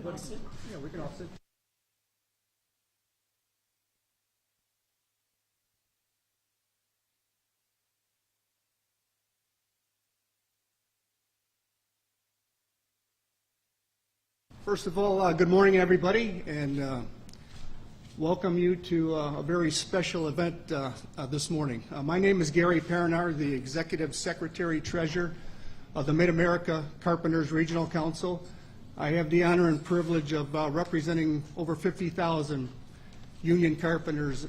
everybody sit? Yeah, we can all sit. First of all, good morning, everybody, and welcome you to a very special event this morning. My name is Gary Perinar, the Executive Secretary Treasurer of the Mid-America Carpenters Regional Council. I have the honor and privilege of representing over 50,000 union carpenters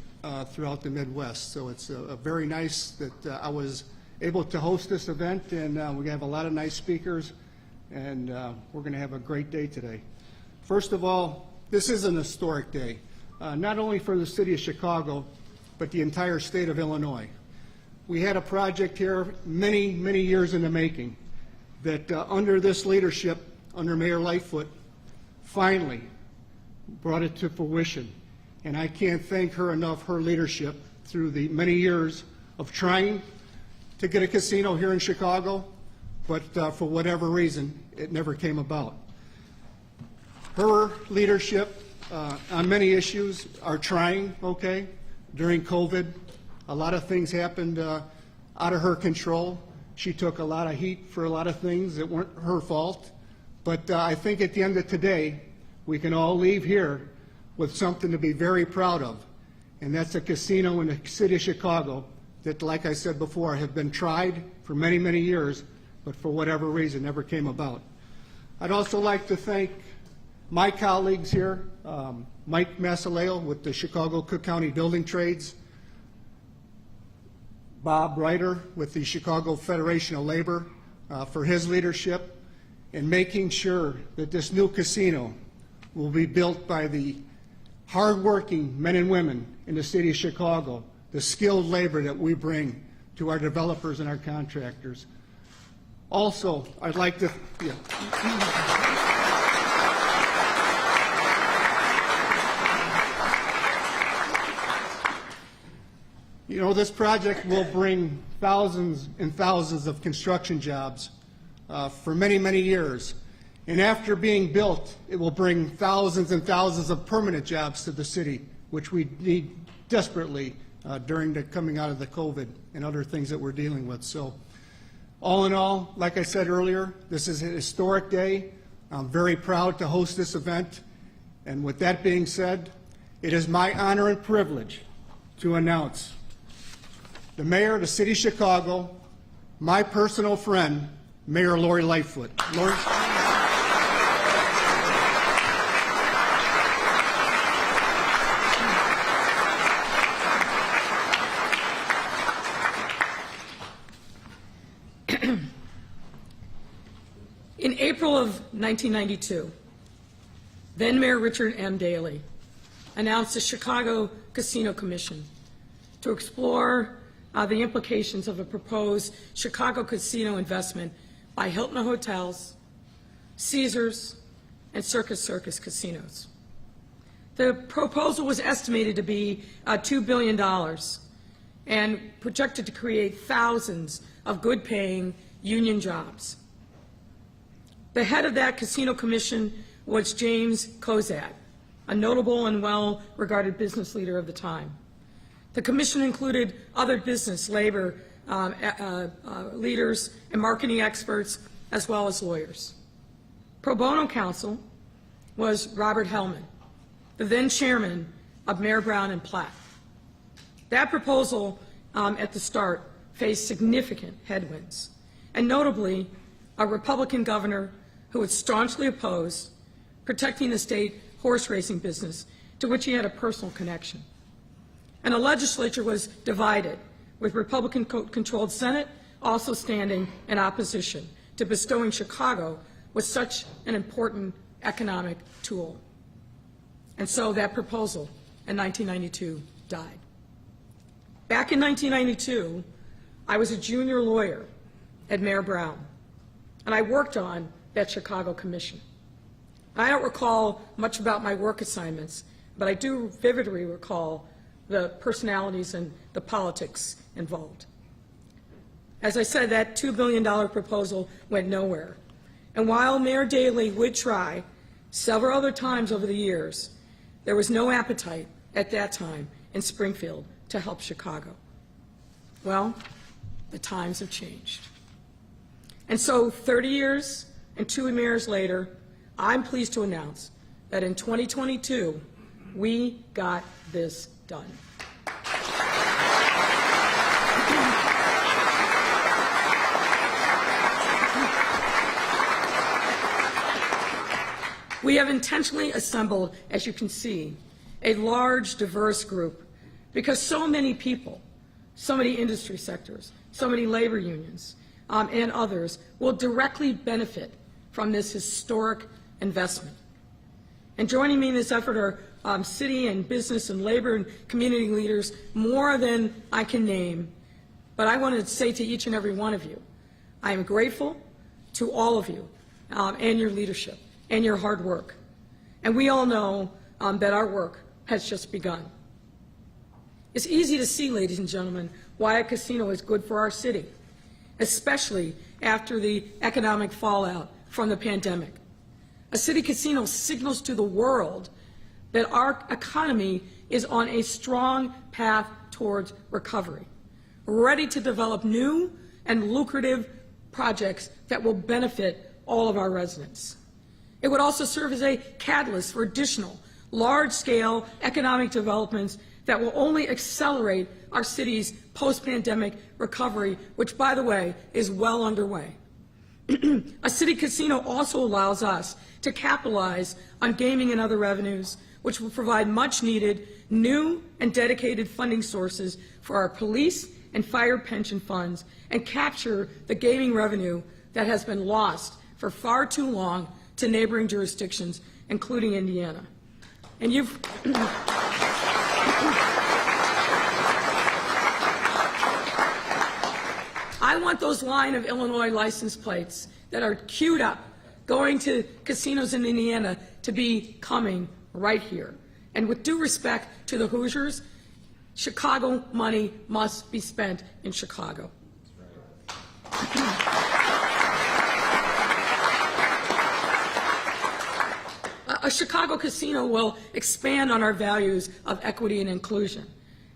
throughout the Midwest. So it's very nice that I was able to host this event, and we have a lot of nice speakers, and we're going to have a great day today. First of all, this is an historic day, not only for the city of Chicago, but the entire state of Illinois. We had a project here many, many years in the making that under this leadership, under Mayor Lightfoot, finally brought it to fruition. And I can't thank her enough, her leadership, through the many years of trying to get a casino here in Chicago, but for whatever reason, it never came about. Her leadership on many issues are trying, okay? During COVID, a lot of things happened out of her control. She took a lot of heat for a lot of things that weren't her fault. But I think at the end of today, we can all leave here with something to be very proud of. And that's a casino in the city of Chicago that, like I said before, have been tried for many, many years, but for whatever reason never came about. I'd also like to thank my colleagues here, Mike Masaleo with the Chicago Cook County Building Trades, Bob Reiter with the Chicago Federation of Labor for his leadership in making sure that this new casino will be built by the hardworking men and women in the city of Chicago, the skilled labor that we bring to our developers and our contractors. Also, I'd like to, You know, this project will bring thousands and thousands of construction jobs for many, many years. And after being built, it will bring thousands and thousands of permanent jobs to the city, which we need desperately during the coming out of the COVID and other things that we're dealing with. So all in all, like I said earlier, this is a historic day. I'm very proud to host this event. And with that being said, it is my honor and privilege to announce the mayor of the city of Chicago, my personal friend, Mayor Lori Lightfoot. Lori. In April of 1992, then Mayor Richard M. Daley announced the Chicago Casino Commission to explore the implications of a proposed Chicago casino investment by Hilton Hotels, Caesars, and Circus casinos. The proposal was estimated to be $2 billion and projected to create thousands of good-paying union jobs. The head of that casino commission was James Kozak, a notable and well-regarded business leader of the time. The commission included other business, labor leaders and marketing experts, as well as lawyers. Pro bono counsel was Robert Hellman, the then chairman of Mayer Brown and Platt. That proposal at the start faced significant headwinds, and notably a Republican governor who would staunchly oppose protecting the state horse racing business to which he had a personal connection. And the legislature was divided, with Republican-controlled Senate also standing in opposition to bestowing Chicago with such an important economic tool. And so that proposal in 1992 died. Back in 1992, I was a junior lawyer at Mayer Brown, and I worked on that Chicago Commission. I don't recall much about my work assignments, but I do vividly recall the personalities and the politics involved. As I said, that $2 billion proposal went nowhere. And while Mayor Daley would try Several other times over the years, there was no appetite at that time in Springfield to help Chicago. Well, the times have changed. And so 30 years and 2 mayors later, I'm pleased to announce that in 2022, we got this done. We have intentionally assembled, as you can see, a large, diverse group because so many people, so many industry sectors, so many labor unions, and others will directly benefit from this historic investment. And joining me in this effort are city and business and labor and community leaders, more than I can name. But I want to say to each and every one of you, I am grateful to all of you and your leadership and your hard work. And we all know that our work has just begun. It's easy to see, ladies and gentlemen, why a casino is good for our city, especially after the economic fallout from the pandemic. A city casino signals to the world that our economy is on a strong path towards recovery, ready to develop new and lucrative projects that will benefit all of our residents. It would also serve as a catalyst for additional large-scale economic developments that will only accelerate our city's post-pandemic recovery, which, by the way, is well underway. A city casino also allows us to capitalize on gaming and other revenues, which will provide much-needed new and dedicated funding sources for our police and fire pension funds and capture the gaming revenue that has been lost for far too long to neighboring jurisdictions, including Indiana. And you've I want those line of Illinois license plates that are queued up going to casinos in Indiana to be coming right here. And with due respect to the Hoosiers, Chicago money must be spent in Chicago. A Chicago casino will expand on our values of equity and inclusion,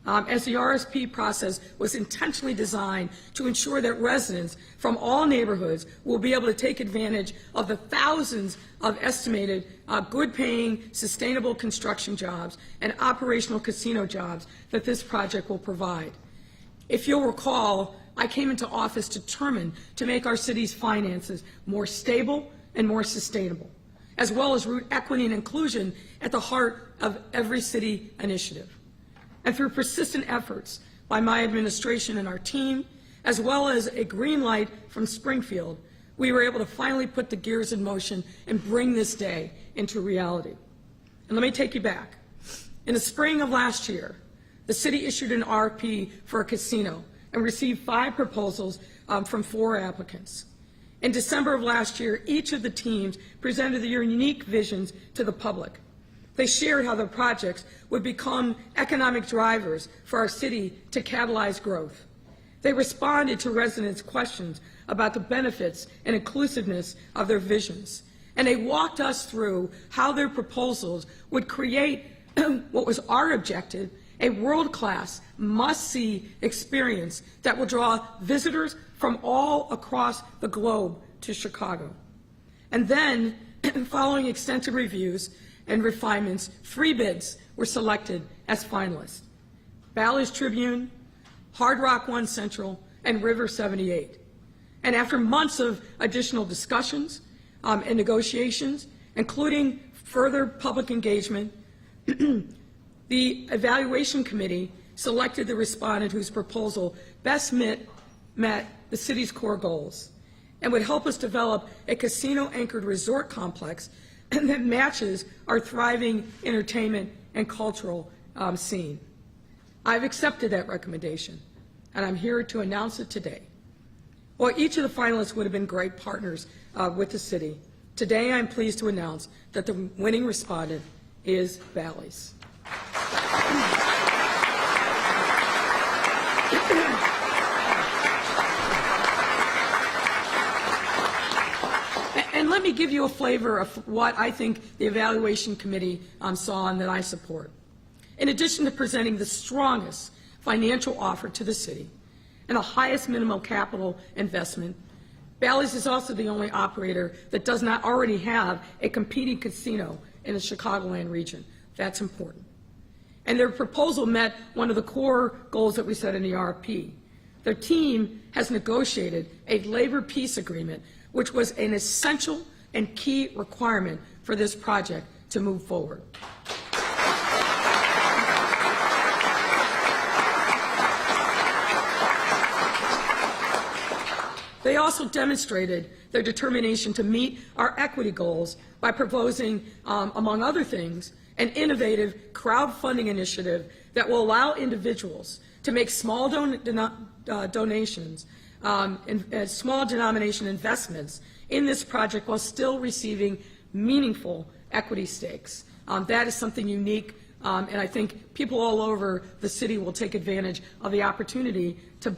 as the RSP process was intentionally designed to ensure that residents from all neighborhoods will be able to take advantage of the thousands of estimated good-paying, sustainable construction jobs and operational casino jobs that this project will provide. If you'll recall, I came into office determined to make our city's finances more stable and more sustainable, as well as root equity and inclusion at the heart of every city initiative. And through persistent efforts by my administration and our team, as well as a green light from Springfield, we were able to finally put the gears in motion and bring this day into reality. And let me take you back. In the spring of last year, the city issued an RFP for a casino and received 5 proposals from 4 applicants. In December of last year, each of the teams presented their unique visions to the public. They shared how the projects would become economic drivers for our city to catalyze growth. They responded to residents' questions about the benefits and inclusiveness of their visions. And they walked us through how their proposals would create what was our objective, a world-class, must-see experience that will draw visitors from all across the globe to Chicago. And then, following extensive reviews and refinements, 3 bids were selected as finalists: Bally's Tribune, Hard Rock 1 Central, and River 78. And after months of additional discussions and negotiations, including further public engagement, the evaluation committee selected the respondent whose proposal best met the city's core goals and would help us develop a casino-anchored resort complex that matches our thriving entertainment and cultural scene. I've accepted that recommendation, and I'm here to announce it today. While each of the finalists would have been great partners with the city, today I'm pleased to announce that the winning respondent is Bally's. And let me give you a flavor of what I think the evaluation committee saw and that I support. In addition to presenting the strongest financial offer to the city and the highest minimum capital investment, Bally's is also the only operator that does not already have a competing casino in the Chicagoland region. That's important. And their proposal met one of the core goals that we set in the RFP. Their team has negotiated a labor peace agreement, which was an essential and key requirement for this project to move forward. They also demonstrated their determination to meet our equity goals by proposing, among other things, an innovative crowdfunding initiative that will allow individuals to make small donations and small denomination investments in this project while still receiving meaningful equity stakes. That is something unique, and I think people all over the city will take advantage of the opportunity to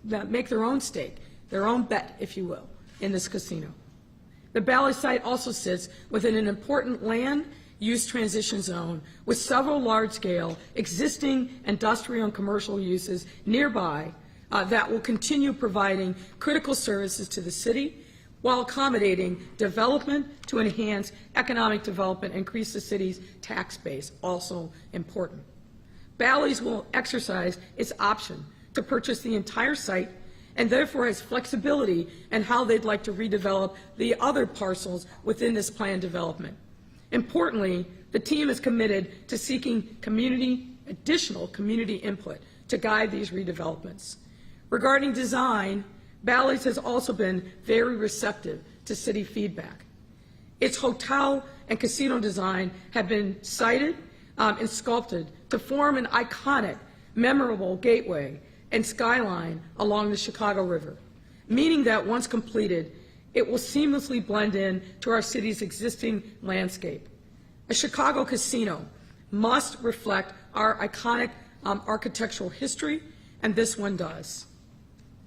make their own stake, their own bet, if you will, in this casino. The Bally site also sits within an important land use transition zone with several large-scale existing industrial and commercial uses nearby that will continue providing critical services to the city while accommodating development to enhance economic development and increase the city's tax base, also important. Bally's will exercise its option to purchase the entire site and therefore has flexibility in how they'd like to redevelop the other parcels within this planned development. Importantly, the team is committed to seeking additional community input to guide these redevelopments. Regarding design, Bally's has also been very receptive to city feedback. Its hotel and casino design have been cited and sculpted to form an iconic, memorable gateway and skyline along the Chicago River, meaning that once completed, it will seamlessly blend in to our city's existing landscape. A Chicago casino must reflect our iconic architectural history, and this one does.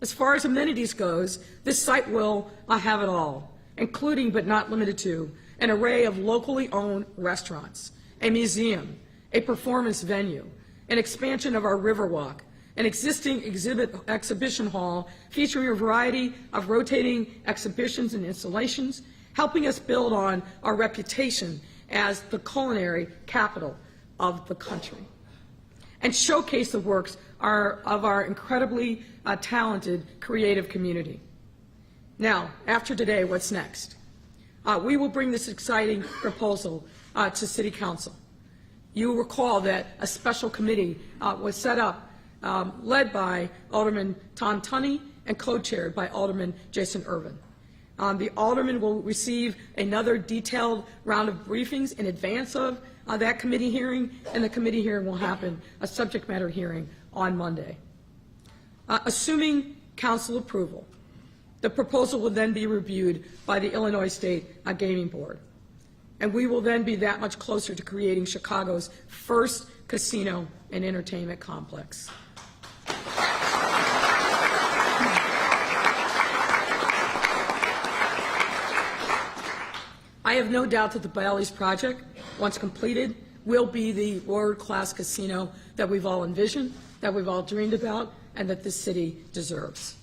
As far as amenities goes, this site will have it all, including but not limited to an array of locally owned restaurants, a museum, a performance venue, an expansion of our Riverwalk, an existing exhibition hall featuring a variety of rotating exhibitions and installations, helping us build on our reputation as the culinary capital of the country, and showcase the works of our incredibly talented creative community. Now, after today, what's next? We will bring this exciting proposal to City Council. You will recall that a special committee was set up led by Alderman Tom Tunney and co-chaired by Alderman Jason Irvin. The alderman will receive another detailed round of briefings in advance of that committee hearing, and the committee hearing will happen, a subject matter hearing, on Monday. Assuming council approval, the proposal will then be reviewed by the Illinois State Gaming Board, and we will then be that much closer to creating Chicago's first casino and entertainment complex. I have no doubt that the Bally's project, once completed, will be the world-class casino that we've all envisioned, that we've all dreamed about, and that this city deserves.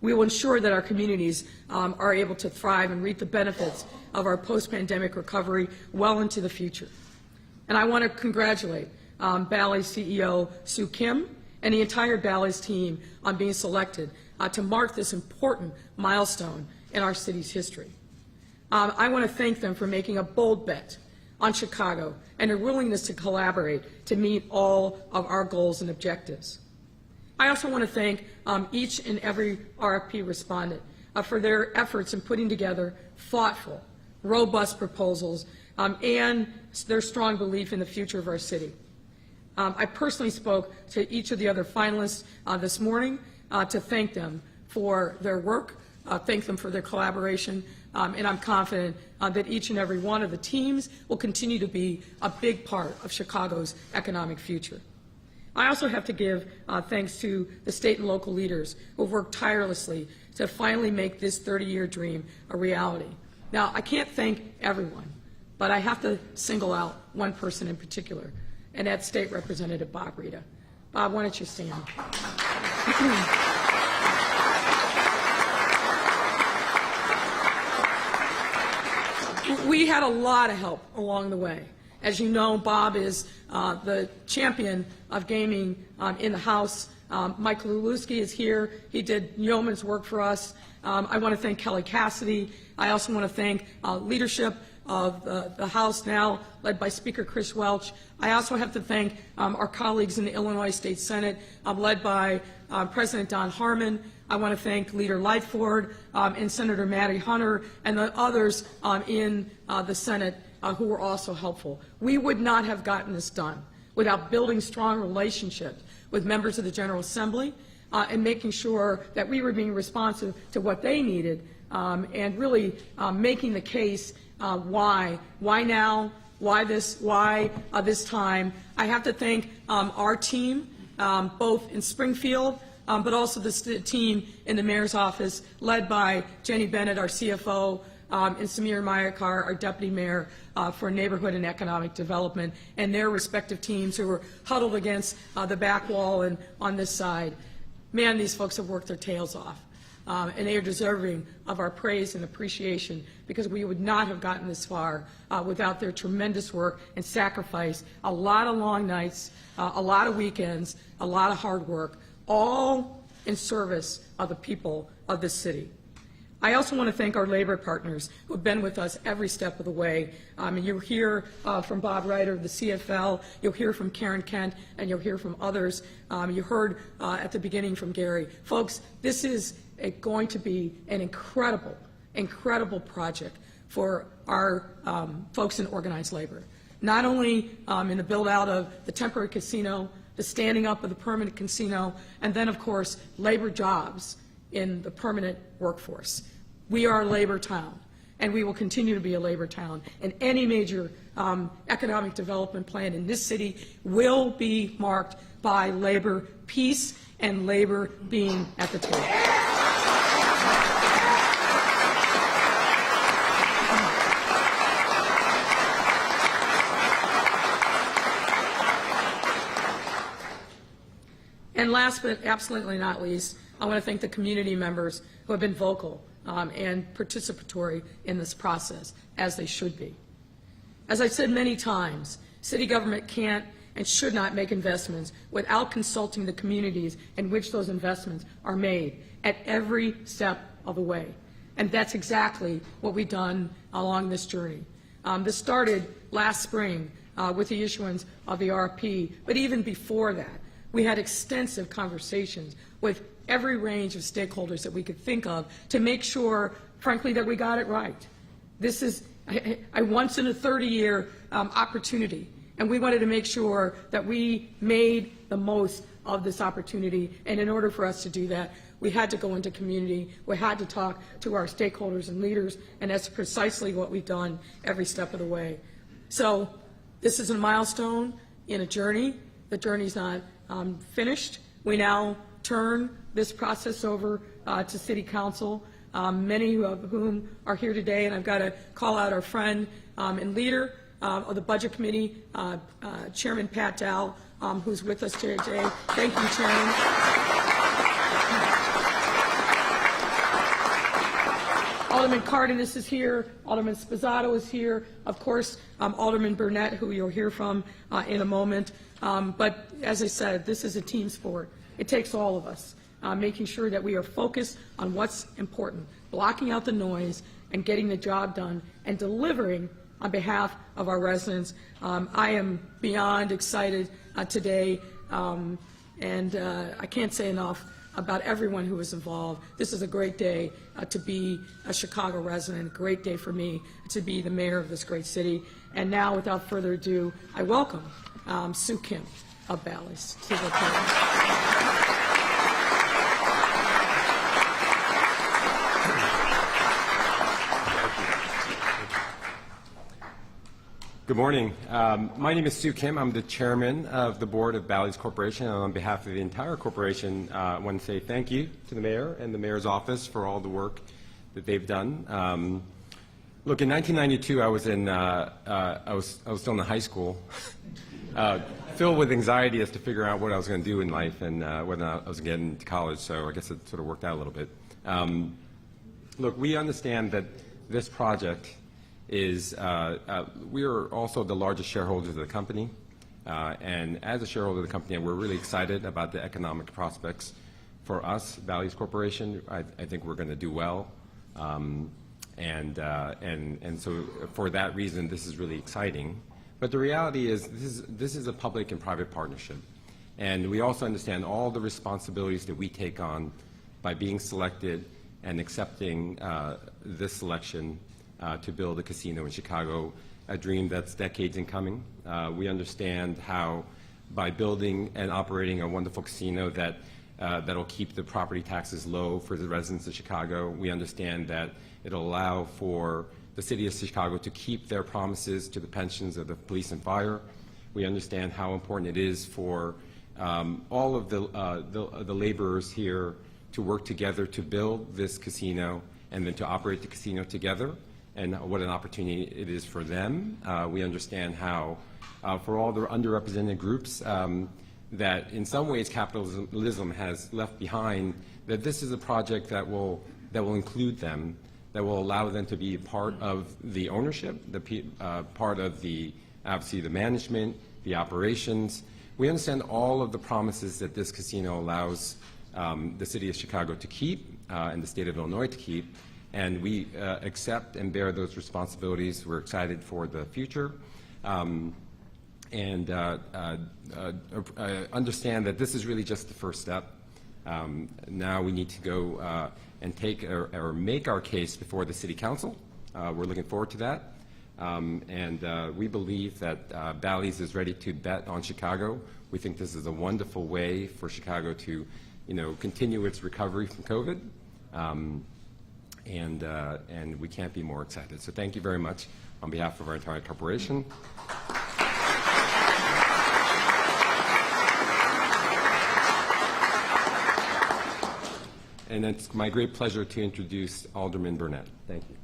We will ensure that our communities are able to thrive and reap the benefits of our post-pandemic recovery well into the future. And I want to congratulate Bally's CEO Sue Kim and the entire Bally's team on being selected to mark this important milestone in our city's history. I want to thank them for making a bold bet on Chicago and their willingness to collaborate to meet all of our goals and objectives. I also want to thank each and every RFP respondent for their efforts in putting together thoughtful, robust proposals and their strong belief in the future of our city. I personally spoke to each of the other finalists this morning to thank them for their work, thank them for their collaboration, and I'm confident that each and every one of the teams will continue to be a big part of Chicago's economic future. I also have to give thanks to the state and local leaders who have worked tirelessly to finally make this 30-year dream a reality. Now, I can't thank everyone, but I have to single out one person in particular, and that's State Representative Bob Rita. Bob, why don't you stand? We had a lot of help along the way. As you know, Bob is the champion of gaming in the House. Mike Lulewski is here. He did yeoman's work for us. I want to thank Kelly Cassidy. I also want to thank leadership of the House now, led by Speaker Chris Welch. I also have to thank our colleagues in the Illinois State Senate, led by President Don Harmon. I want to thank Leader Lightfoot and Senator Matty Hunter and the others in the Senate who were also helpful. We would not have gotten this done without building strong relationships with members of the General Assembly and making sure that we were being responsive to what they needed and really making the case why now, why this time. I have to thank our team, both in Springfield, but also the team in the mayor's office, led by Jenny Bennett, our CFO, and Samir Mayakar, our deputy mayor for neighborhood and economic development, and their respective teams who were huddled against the back wall and on this side. Man, these folks have worked their tails off. And they are deserving of our praise and appreciation, because we would not have gotten this far without their tremendous work and sacrifice, a lot of long nights, a lot of weekends, a lot of hard work, all in service of the people of this city. I also want to thank our labor partners who have been with us every step of the way. And you'll hear from Bob Ryder of the CFL, you'll hear from Karen Kent, and you'll hear from others. You heard at the beginning from Gary. Folks, this is going to be an incredible project for our folks in organized labor. Not only in the build-out of the temporary casino, the standing up of the permanent casino, and then, of course, labor jobs in the permanent workforce. We are a labor town, and we will continue to be a labor town. And any major economic development plan in this city will be marked by labor peace and labor being at the table. And last but absolutely not least, I want to thank the community members who have been vocal and participatory in this process, as they should be. As I've said many times, city government can't and should not make investments without consulting the communities in which those investments are made at every step of the way. And that's exactly what we've done along this journey. This started last spring with the issuance of the RFP, but even before that, we had extensive conversations with every range of stakeholders that we could think of to make sure, frankly, that we got it right. This is a once-in-a-30-year opportunity, and we wanted to make sure that we made the most of this opportunity. And in order for us to do that, we had to go into community, we had to talk to our stakeholders and leaders, and that's precisely what we've done every step of the way. So this is a milestone in a journey. The journey's not finished. We now turn this process over to City Council, many of whom are here today, and I've got to call out our friend and leader of the Budget Committee, Chairman Pat Dow, who's with us here today. Thank you, Chairman. Alderman Cardenas is here. Alderman Sposato is here. Of course, Alderman Burnett, who you'll hear from in a moment. But as I said, this is a team sport. It takes all of us, making sure that we are focused on what's important, blocking out the noise and getting the job done and delivering on behalf of our residents. I am beyond excited today, and I can't say enough about everyone who was involved. This is a great day to be a Chicago resident, a great day for me to be the mayor of this great city. And now, without further ado, I welcome Sue Kim of Bally to the podium. Good morning. My name is Sue Kim. I'm the chairman of the board of Bally's Corporation, and on behalf of the entire corporation, I want to say thank you to the mayor and the mayor's office for all the work that they've done. Look, in 1992, I was still in high school, filled with anxiety as to figure out what I was going to do in life and whether or not I was getting into college. So I guess it sort of worked out a little bit. Look, we understand that this project is. We are also the largest shareholders of the company, and as a shareholder of the company, we're really excited about the economic prospects for us, Bally's Corporation. I think we're going to do well. And so for that reason, this is really exciting. But the reality is this is a public and private partnership. And we also understand all the responsibilities that we take on by being selected and accepting this selection to build a casino in Chicago, a dream that's decades in coming. We understand how by building and operating a wonderful casino that'll keep the property taxes low for the residents of Chicago. We understand that it'll allow for the city of Chicago to keep their promises to the pensions of the police and fire. We understand how important it is for all of the laborers here to work together to build this casino and then to operate the casino together, and what an opportunity it is for them. We understand how for all the underrepresented groups that in some ways capitalism has left behind, that this is a project that will include them, that will allow them to be part of the ownership, part of obviously the management, the operations. We understand all of the promises that this casino allows the city of Chicago to keep and the state of Illinois to keep, and we accept and bear those responsibilities. We're excited for the future. And understand that this is really just the first step. Now we need to go and take or make our case before the City Council. We're looking forward to that. And we believe that Bally's is ready to bet on Chicago. We think this is a wonderful way for Chicago to, continue its recovery from COVID. And we can't be more excited. So thank you very much on behalf of our entire corporation. And it's my great pleasure to introduce Alderman Burnett. Thank you.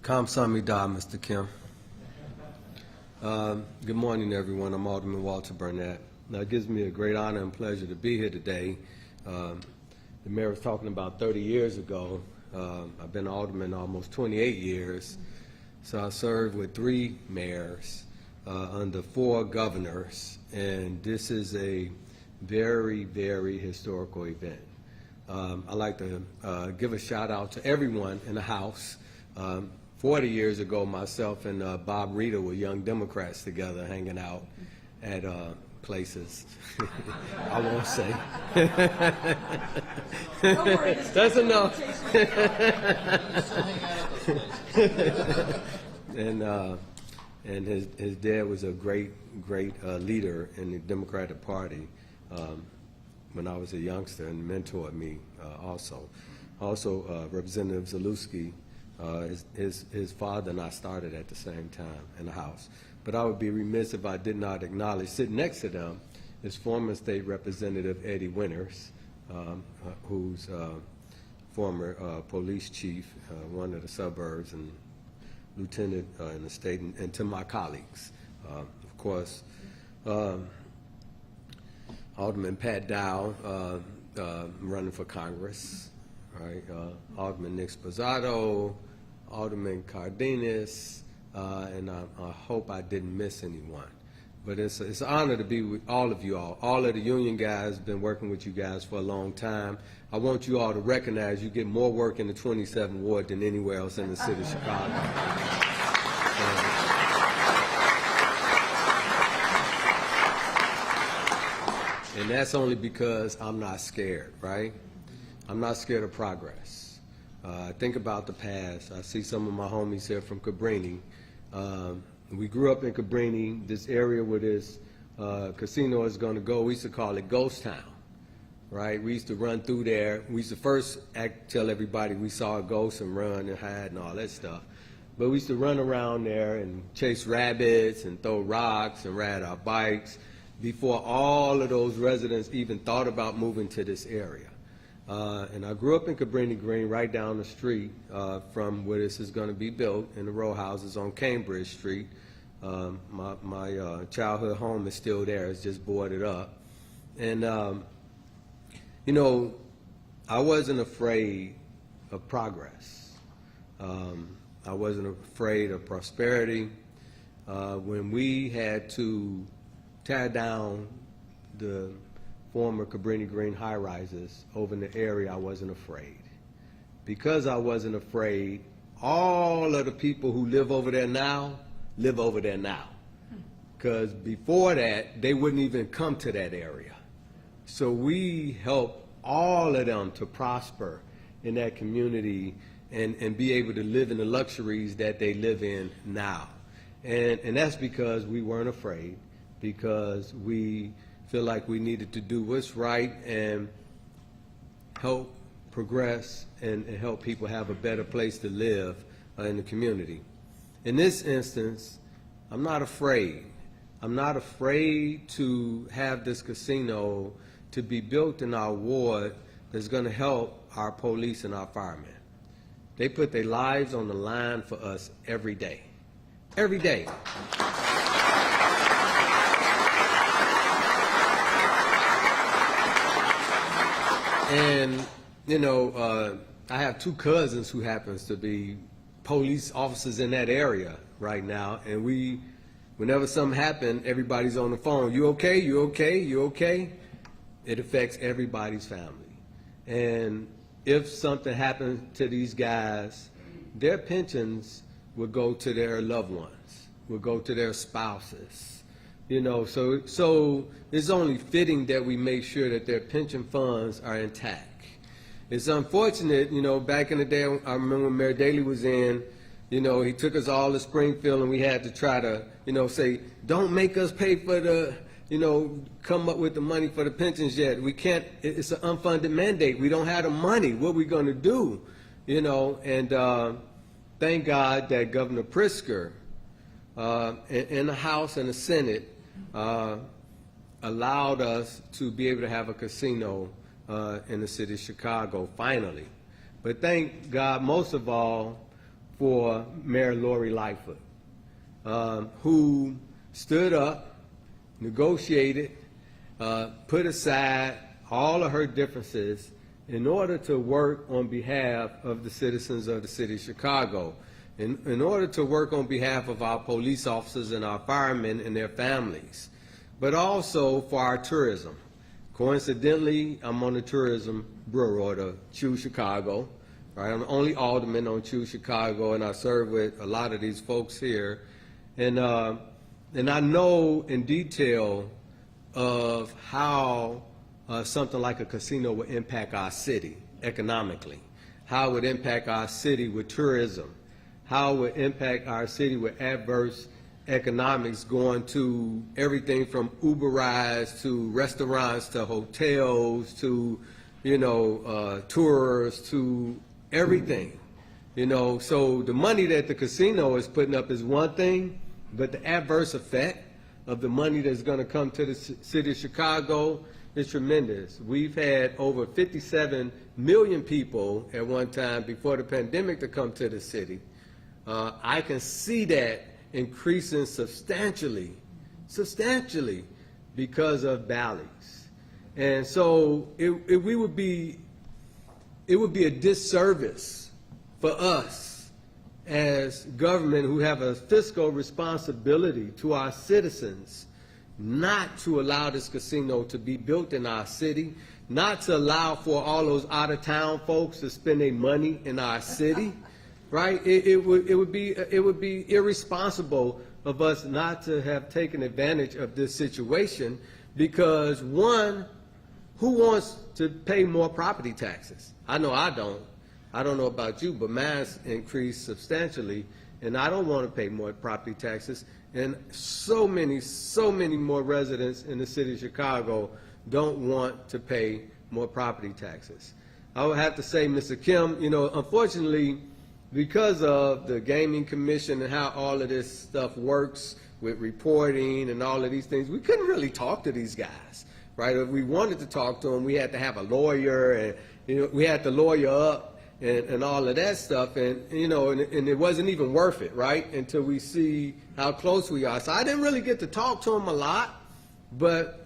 Kamsahamnida, Mr. Kim. Good morning, everyone. I'm Alderman Walter Burnett. Now, it gives me a great honor and pleasure to be here today. The mayor was talking about 30 years ago. I've been alderman almost 28 years. So I served with 3 mayors under 4 governors, and this is a very, very historical event. I'd like to give a shout out to everyone in the House. 40 years ago, myself and Bob Rita were young Democrats together hanging out at places. I won't say. Don't worry, That's enough. And his dad was a great leader in the Democratic Party when I was a youngster, and mentored me also. Representative Zalewski, his father and I started at the same time in the House. But I would be remiss if I did not acknowledge, sitting next to them, is former State Representative Eddie Winters, who's former police chief, one of the suburbs, and lieutenant in the state, and to my colleagues. Of course, Alderman Pat Dow, running for Congress, right? Alderman Nick Sposato, Alderman Cardenas, and I hope I didn't miss anyone. But it's an honor to be with all of you all. All of the union guys, been working with you guys for a long time. I want you all to recognize you get more work in the 27th Ward than anywhere else in the city of Chicago. And that's only because I'm not scared, right? I'm not scared of progress. Think about the past. I see some of my homies here from Cabrini. We grew up in Cabrini, this area where this casino is going to go. We used to call it Ghost Town, right? We used to run through there. We used to first tell everybody we saw a ghost and run and hide and all that stuff. But we used to run around there and chase rabbits and throw rocks and ride our bikes. before all of those residents even thought about moving to this area. And I grew up in Cabrini Green, right down the street from where this is going to be built, in the row houses on Cambridge Street. My childhood home is still there. It's just boarded up. And, you know, I wasn't afraid of progress. I wasn't afraid of prosperity. When we had to tear down the former Cabrini Green high-rises over in the area, I wasn't afraid. Because I wasn't afraid, all of the people who live over there now live over there now. Because before that, they wouldn't even come to that area. So we helped all of them to prosper in that community and be able to live in the luxuries that they live in now. And that's because we weren't afraid, because we feel like we needed to do what's right and help progress and help people have a better place to live in the community. In this instance, I'm not afraid. I'm not afraid to have this casino to be built in our ward that's going to help our police and our firemen. They put their lives on the line for us every day. Every day. And, you know, I have two cousins who happens to be police officers in that area right now, and whenever something happens, everybody's on the phone. You okay? You okay? You okay? It affects everybody's family. And if something happens to these guys, their pensions will go to their loved ones, will go to their spouses. You know, so it's only fitting that we make sure that their pension funds are intact. It's unfortunate, you know, back in the day, I remember when Mayor Daley was in, you know, he took us all to Springfield and we had to try to, you know, say, don't make us pay for the, you know, come up with the money for the pensions yet. We can't, it's an unfunded mandate. We don't have the money. What are we going to do? You know, and thank God that Governor Pritzker in the House and the Senate allowed us to be able to have a casino in the city of Chicago, finally. But thank God most of all for Mayor Lori Lightfoot, who stood up, negotiated, put aside all of her differences in order to work on behalf of the citizens of the city of Chicago, in order to work on behalf of our police officers and our firemen and their families, but also for our tourism. Coincidentally, I'm on the tourism bureau, the Choose Chicago. Right? I'm the only alderman on Choose Chicago, and I serve with a lot of these folks here. And I know in detail of how something like a casino would impact our city economically, how it would impact our city with tourism, how it would impact our city with adverse economics, going to everything from Uber rides to restaurants to hotels to, you know, tours to everything. You know, so the money that the casino is putting up is one thing, but the adverse effect of the money that's going to come to the city of Chicago is tremendous. We've had over 57 million people at one time before the pandemic to come to the city. I can see that increasing substantially because of Bally's. And so it would be a disservice for us as government who have a fiscal responsibility to our citizens not to allow this casino to be built in our city, not to allow for all those out-of-town folks to spend their money in our city. Right? It would be irresponsible of us not to have taken advantage of this situation, because one, who wants to pay more property taxes? I know I don't. I don't know about you, but mine's increased substantially, and I don't want to pay more property taxes. And so many more residents in the city of Chicago don't want to pay more property taxes. I would have to say, Mr. Kim, you know, unfortunately, because of the Gaming Commission and how all of this stuff works, with reporting and all of these things, we couldn't really talk to these guys, right? If we wanted to talk to them, we had to have a lawyer, and we had to lawyer up and all of that stuff, and and it wasn't even worth it, right? Until we see how close we are. So I didn't really get to talk to them a lot, but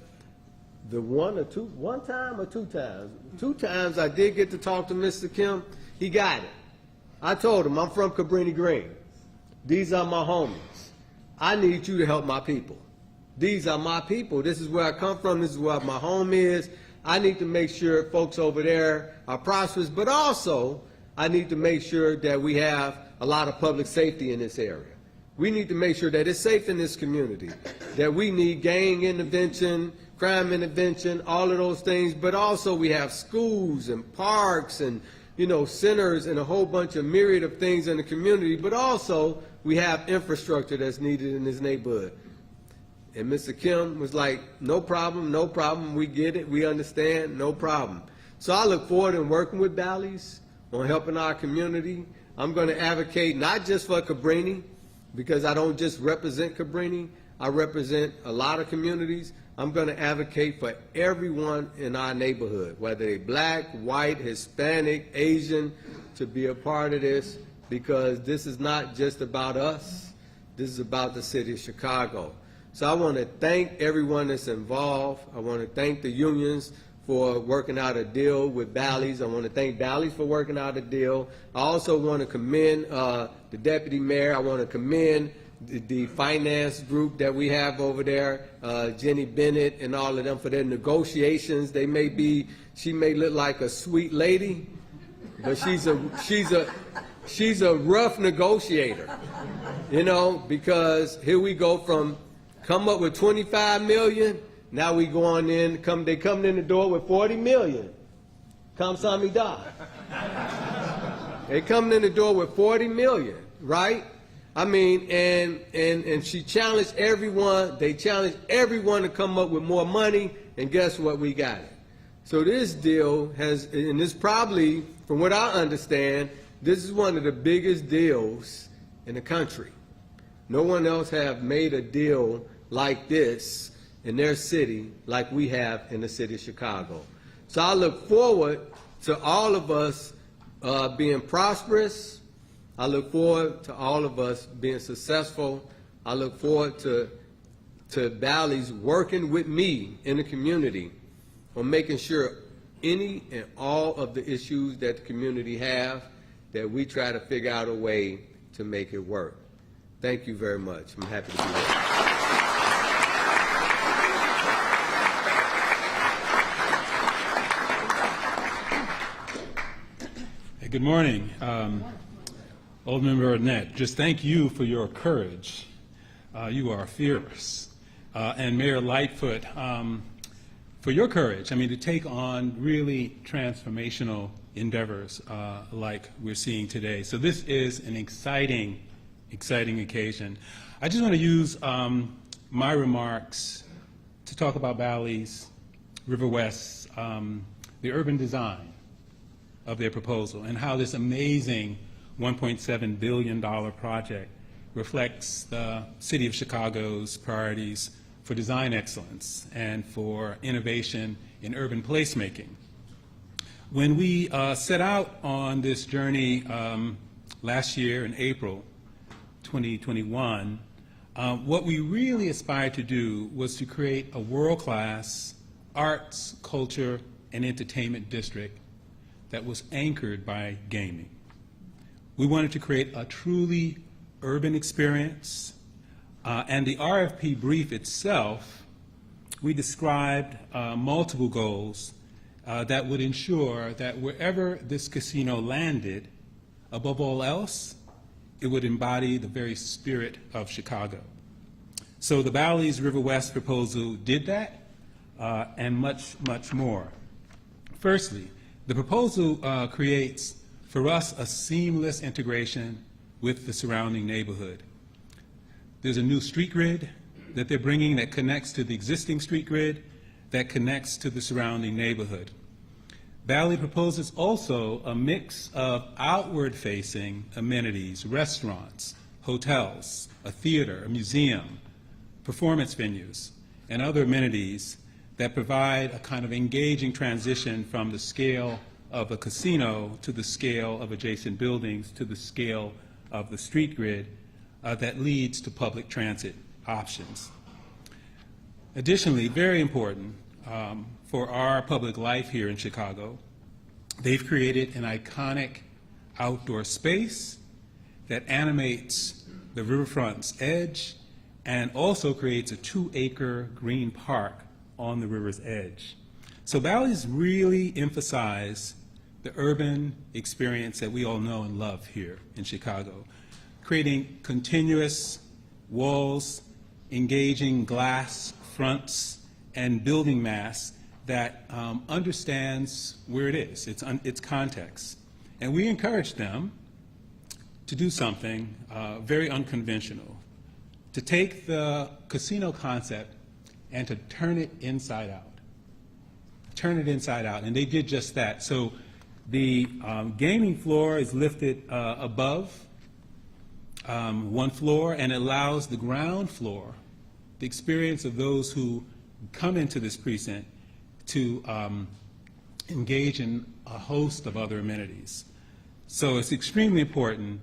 the one time or two times I did get to talk to Mr. Kim. He got it. I told him, I'm from Cabrini Green. These are my homies. I need you to help my people. These are my people. This is where I come from. This is where my home is. I need to make sure folks over there are prosperous, but also I need to make sure that we have a lot of public safety in this area. We need to make sure that it's safe in this community, that we need gang intervention, crime intervention, all of those things, but also we have schools and parks and centers and a whole bunch of myriad of things in the community, but also we have infrastructure that's needed in this neighborhood. And Mr. Kim was like, no problem, we get it, we understand, no problem. So I look forward to working with Bally's on helping our community. I'm going to advocate not just for Cabrini, because I don't just represent Cabrini, I represent a lot of communities. I'm going to advocate for everyone in our neighborhood, whether they're black, white, Hispanic, Asian, to be a part of this, because this is not just about us. This is about the city of Chicago. So I want to thank everyone that's involved. I want to thank the unions for working out a deal with Bally's. I want to thank Bally's for working out a deal. I also want to commend the deputy mayor. I want to commend the finance group that we have over there, Jenny Bennett and all of them, for their negotiations. She may look like a sweet lady, but she's a rough negotiator, because here we go from come up with 25 million, now we going in, they come in the door with 40 million. Kamsahamnida. They coming in the door with 40 million, right? I mean, and she challenged everyone. They challenged everyone to come up with more money, and guess what? We got it. So this deal has, and this probably, from what I understand, this is one of the biggest deals in the country. No one else have made a deal like this in their city like we have in the city of Chicago. So I look forward to all of us being prosperous. I look forward to all of us being successful. I look forward to Bally's working with me in the community on making sure any and all of the issues that the community have, that we try to figure out a way to make it work. Thank you very much. I'm happy to be here. Good morning. Alderman Burnett, just thank you for your courage. You are fierce. And Mayor Lightfoot, for your courage, to take on really transformational endeavors like we're seeing today. So this is an exciting occasion. I just want to use my remarks to talk about Bally's, River West's, the urban design of their proposal, and how this amazing $1.7 billion project reflects the City of Chicago's priorities for design excellence and for innovation in urban placemaking. When we set out on this journey last year in April 2021, what we really aspired to do was to create a world-class arts, culture, and entertainment district that was anchored by gaming. We wanted to create a truly urban experience, and the RFP brief itself, we described multiple goals that would ensure that wherever this casino landed, above all else, it would embody the very spirit of Chicago. So the Bally's River West proposal did that, and much, much more. Firstly, the proposal creates, for us, a seamless integration with the surrounding neighborhood. There's a new street grid that they're bringing that connects to the existing street grid that connects to the surrounding neighborhood. Bally proposes also a mix of outward-facing amenities, restaurants, hotels, a theater, a museum, performance venues, and other amenities that provide a kind of engaging transition from the scale of a casino to the scale of adjacent buildings to the scale of the street grid that leads to public transit options. Additionally, very important for our public life here in Chicago, they've created an iconic outdoor space that animates the riverfront's edge and also creates a 2-acre green park on the river's edge. So Bally's really emphasized the urban experience that we all know and love here in Chicago, creating continuous walls, engaging glass fronts, and building mass that understands where it is, its context. And we encourage them to do something very unconventional, to take the casino concept and to turn it inside out. Turn it inside out, and they did just that. So the gaming floor is lifted above one floor and allows the ground floor, the experience of those who come into this precinct, to engage in a host of other amenities. So it's extremely important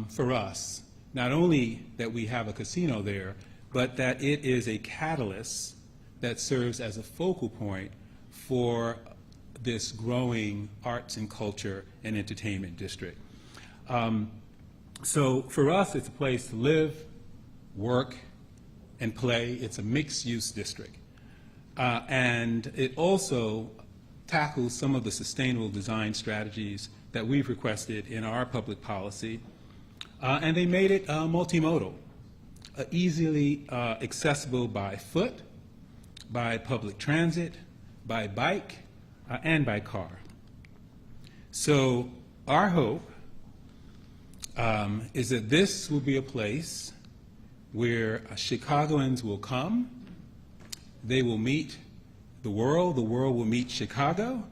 for us, not only that we have a casino there, but that it is a catalyst that serves as a focal point for this growing arts and culture and entertainment district. So for us, it's a place to live, work, and play. It's a mixed-use district. And it also tackles some of the sustainable design strategies that we've requested in our public policy. And they made it multimodal, easily accessible by foot, by public transit, by bike, and by car. So our hope is that this will be a place where Chicagoans will come, they will meet the world will meet Chicago,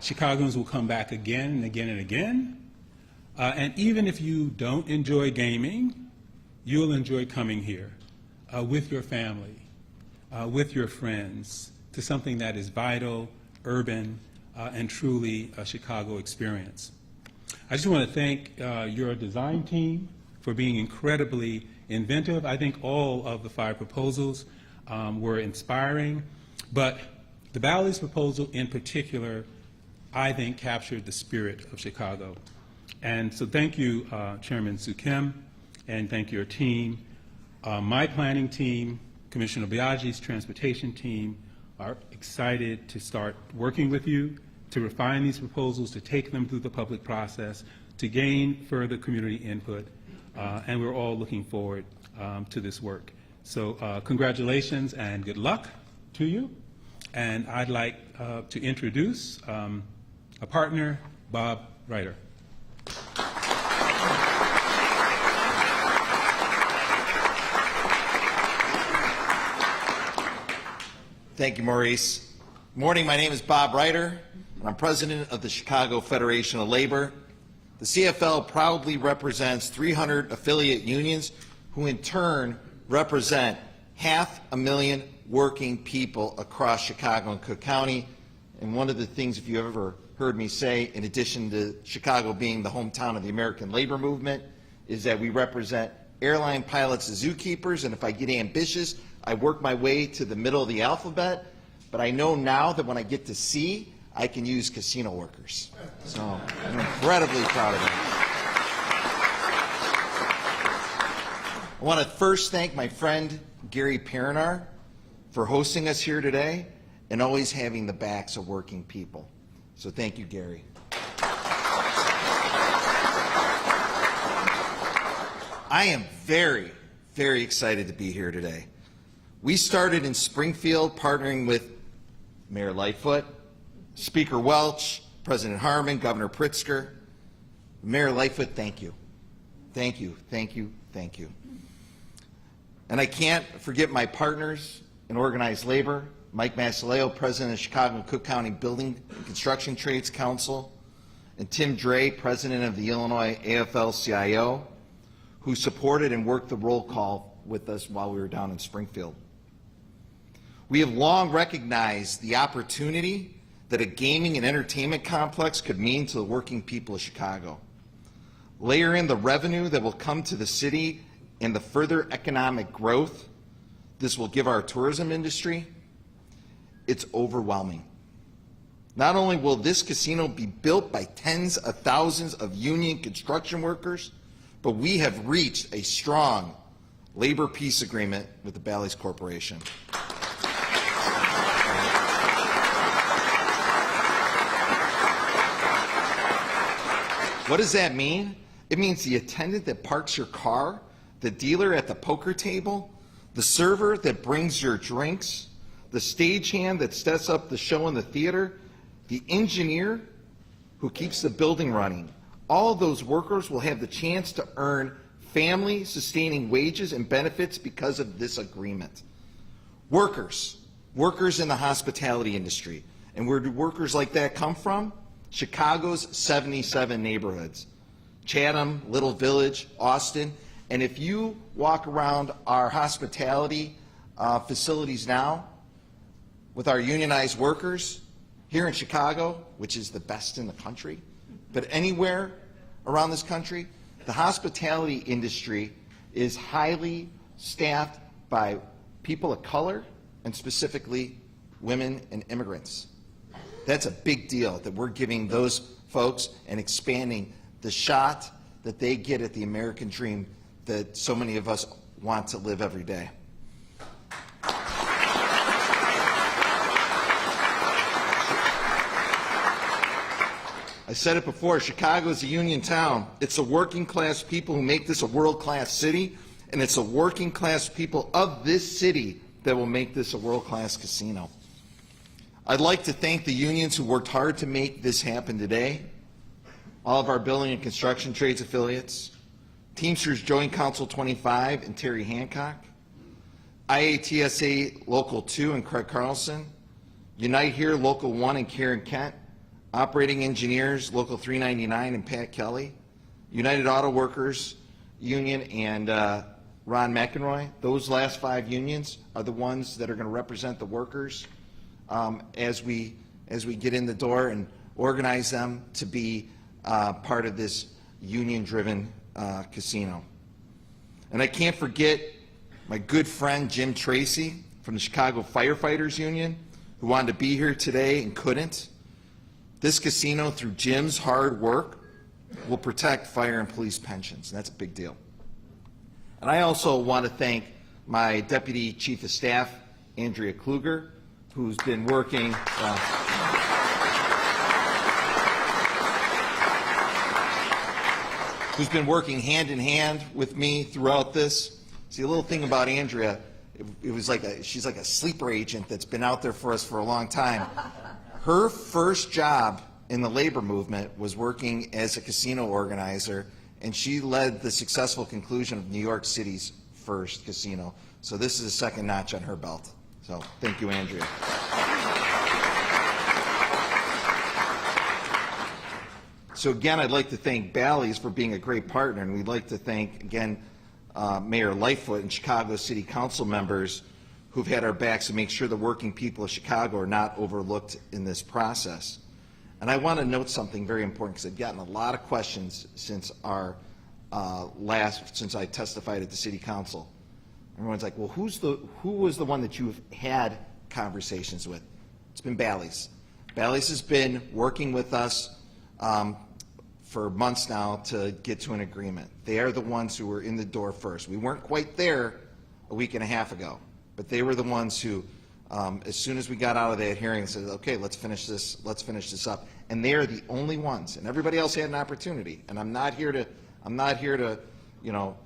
Chicagoans will come back again and again and again, and even if you don't enjoy gaming, you'll enjoy coming here with your family, with your friends, to something that is vital, urban, and truly a Chicago experience. I just want to thank your design team for being incredibly inventive. I think all of the 5 proposals were inspiring, but the Bally's proposal in particular, I think, captured the spirit of Chicago. And so thank you, Chairman Soo Kim, and thank your team. My planning team, Commissioner Biaggi's transportation team, are excited to start working with you to refine these proposals, to take them through the public process, to gain further community input, and we're all looking forward to this work. So congratulations and good luck to you. And I'd like to introduce a partner, Bob Reiter. Thank you, Maurice. Good morning, my name is Bob Reiter, and I'm president of the Chicago Federation of Labor. The CFL proudly represents 300 affiliate unions who in turn represent 500,000 working people across Chicago and Cook County. And one of the things, if you ever heard me say, in addition to Chicago being the hometown of the American labor movement, is that we represent airline pilots and zookeepers, and if I get ambitious, I work my way to the middle of the alphabet, but I know now that when I get to C, I can use casino workers. So I'm incredibly proud of that. I want to first thank my friend Gary Perinar for hosting us here today and always having the backs of working people. So thank you, Gary. I am very, very excited to be here today. We started in Springfield partnering with Mayor Lightfoot, Speaker Welch, President Harmon, Governor Pritzker. Mayor Lightfoot, thank you. Thank you, thank you, thank you. And I can't forget my partners in organized labor, Mike Masaleo, President of Chicago and Cook County Building and Construction Trades Council, and Tim Dre, President of the Illinois AFL-CIO, who supported and worked the roll call with us while we were down in Springfield. We have long recognized the opportunity that a gaming and entertainment complex could mean to the working people of Chicago. Layer in the revenue that will come to the city and the further economic growth this will give our tourism industry, it's overwhelming. Not only will this casino be built by tens of thousands of union construction workers, but we have reached a strong labor peace agreement with the Bally's Corporation. What does that mean? It means the attendant that parks your car, the dealer at the poker table, the server that brings your drinks, the stagehand that sets up the show in the theater, the engineer who keeps the building running. All of those workers will have the chance to earn family-sustaining wages and benefits because of this agreement. Workers in the hospitality industry. And where do workers like that come from? Chicago's 77 neighborhoods. Chatham, Little Village, Austin. And if you walk around our hospitality facilities now with our unionized workers here in Chicago, which is the best in the country, but anywhere around this country, the hospitality industry is highly staffed by people of color and specifically women and immigrants. That's a big deal that we're giving those folks and expanding the shot that they get at the American dream that so many of us want to live every day. I said it before, Chicago is a union town. It's the working class people who make this a world-class city, and it's the working class people of this city that will make this a world-class casino. I'd like to thank the unions who worked hard to make this happen today, all of our building and construction trades affiliates, Teamsters Joint Council 25 and Terry Hancock, IATSA Local 2 and Craig Carlson, Unite Here Local 1 and Karen Kent, Operating Engineers Local 399 and Pat Kelly, United Auto Workers Union and Ron McEnroy. Those last 5 unions are the ones that are going to represent the workers as we get in the door and organize them to be part of this union-driven casino. And I can't forget my good friend Jim Tracy from the Chicago Firefighters Union, who wanted to be here today and couldn't. This casino, through Jim's hard work, will protect fire and police pensions, and that's a big deal. And I also want to thank my Deputy Chief of Staff, Andrea Kluger, who's been working hand in hand with me throughout this. See, a little thing about Andrea, it was like she's like a sleeper agent that's been out there for us for a long time. Her first job in the labor movement was working as a casino organizer, and she led the successful conclusion of New York City's first casino. So this is a second notch on her belt. So thank you, Andrea. So again, I'd like to thank Bally's for being a great partner, and we'd like to thank, again, Mayor Lightfoot and Chicago City Council members who've had our backs to make sure the working people of Chicago are not overlooked in this process. And I want to note something very important, because I've gotten a lot of questions since our since I testified at the City Council. Everyone's like, well, who was the one that you've had conversations with? It's been Bally's. Bally's has been working with us for months now to get to an agreement. They are the ones who were in the door first. We weren't quite there a week and a half ago, but they were the ones who, as soon as we got out of that hearing, said, okay, let's finish this up. And they are the only ones, and everybody else had an opportunity. And I'm not here to, you know,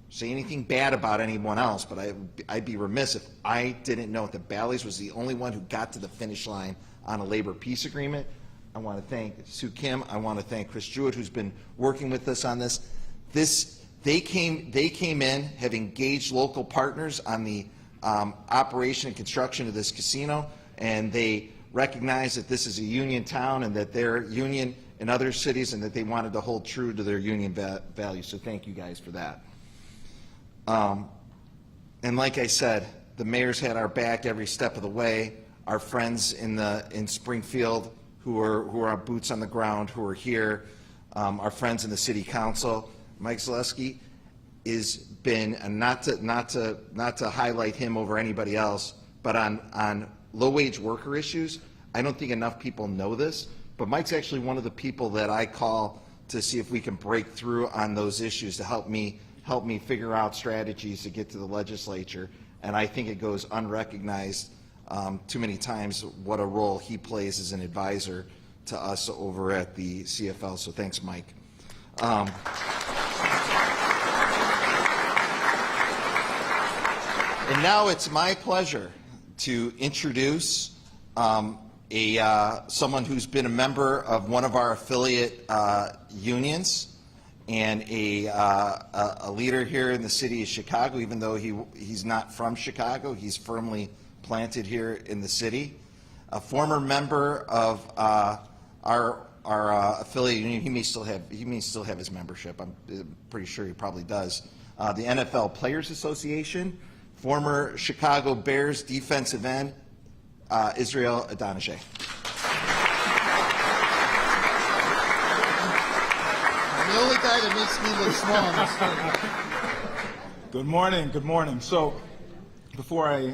say anything bad about anyone else, but I'd be remiss if I didn't know that Bally's was the only one who got to the finish line on a labor peace agreement. I want to thank Sue Kim. I want to thank Chris Jewett, who's been working with us on this. They came in, have engaged local partners on the operation and construction of this casino, and they recognize that this is a union town and that they're union in other cities, and that they wanted to hold true to their union values. So thank you guys for that. And like I said, the mayor's had our back every step of the way. Our friends in Springfield who are boots on the ground, who are here, our friends in the city council. Mike Zaleski has been, and not to highlight him over anybody else, but on low-wage worker issues, I don't think enough people know this, but Mike's actually one of the people that I call to see if we can break through on those issues to help me figure out strategies to get to the legislature. And I think it goes unrecognized too many times what a role he plays as an advisor to us over at the CFL. So thanks, Mike. And now it's my pleasure to introduce someone who's been a member of one of our affiliate unions and a leader here in the city of Chicago. Even though he's not from Chicago, he's firmly planted here in the city. A former member of our affiliate union. He may still have his membership. I'm pretty sure he probably does. The NFL Players Association. Former Chicago Bears defensive end, Israel Adonijah. I'm the only guy that makes me look small on the stage. Good morning. Good morning. So, before I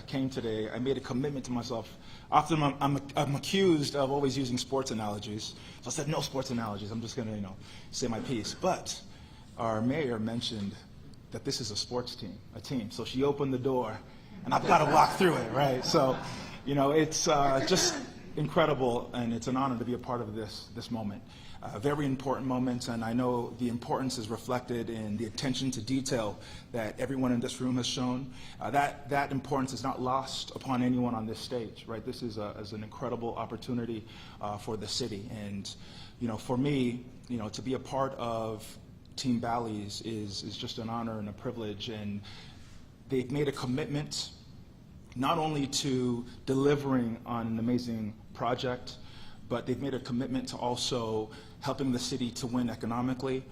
came today, I made a commitment to myself. Often I'm accused of always using sports analogies. So I said no sports analogies. I'm just going to say my piece. But our mayor mentioned that this is a sports team, a team. So she opened the door, and I've got to walk through it, right? So, it's just incredible, and it's an honor to be a part of this moment. Very important moment, and I know the importance is reflected in the attention to detail that everyone in this room has shown. That importance is not lost upon anyone on this stage, right? This is an incredible opportunity for the city, and for me, to be a part of Team Bally's is just an honor and a privilege, and they've made a commitment not only to delivering on an amazing project, but they've made a commitment to also helping the city to win economically.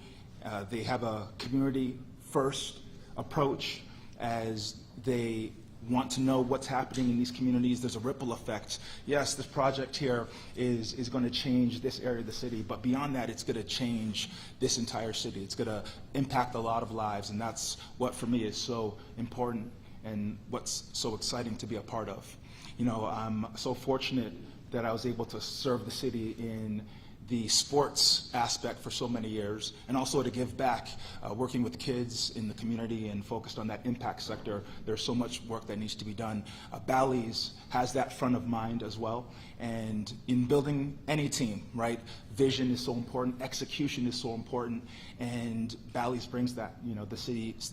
They have a community-first approach as they want to know what's happening in these communities. There's a ripple effect. Yes, this project here is going to change this area of the city, but beyond that, it's going to change this entire city. It's going to impact a lot of lives, and that's what, for me, is so important and what's so exciting to be a part of. I'm so fortunate that I was able to serve the city in the sports aspect for so many years, and also to give back, working with kids in the community and focused on that impact sector. There's so much work that needs to be done. Bally's has that front of mind as well, and in building any team, right, vision is so important, execution is so important, and Bally's brings that. The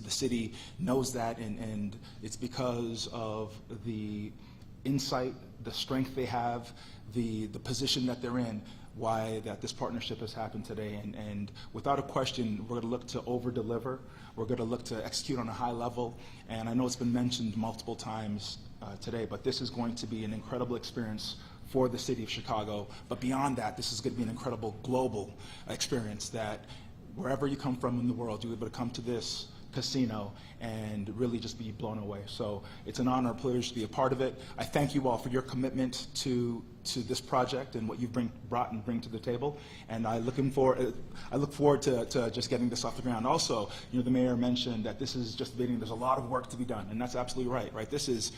city knows that, and it's because of the insight, the strength they have, the position that they're in, why that this partnership has happened today. And without a question, we're going to look to over-deliver. We're going to look to execute on a high level. And I know it's been mentioned multiple times today, but this is going to be an incredible experience for the city of Chicago. But beyond that, this is going to be an incredible global experience that wherever you come from in the world, you're able to come to this casino and really just be blown away. So it's an honor, a privilege to be a part of it. I thank you all for your commitment to this project and what you've brought and bring to the table. And I look forward to just getting this off the ground. Also, the mayor mentioned that this is just the beginning. There's a lot of work to be done, and that's absolutely right? This is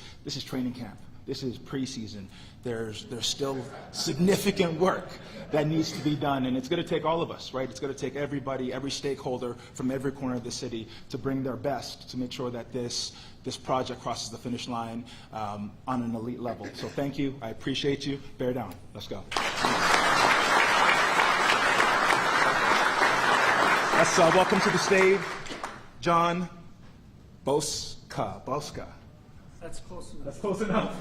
training camp. This is preseason. There's still significant work that needs to be done, and it's going to take all of us, right? It's going to take everybody, every stakeholder from every corner of the city to bring their best to make sure that this project crosses the finish line on an elite level. So thank you. I appreciate you. Bear down. Let's go. Let's welcome to the stage John Bosca. That's close enough. That's close enough.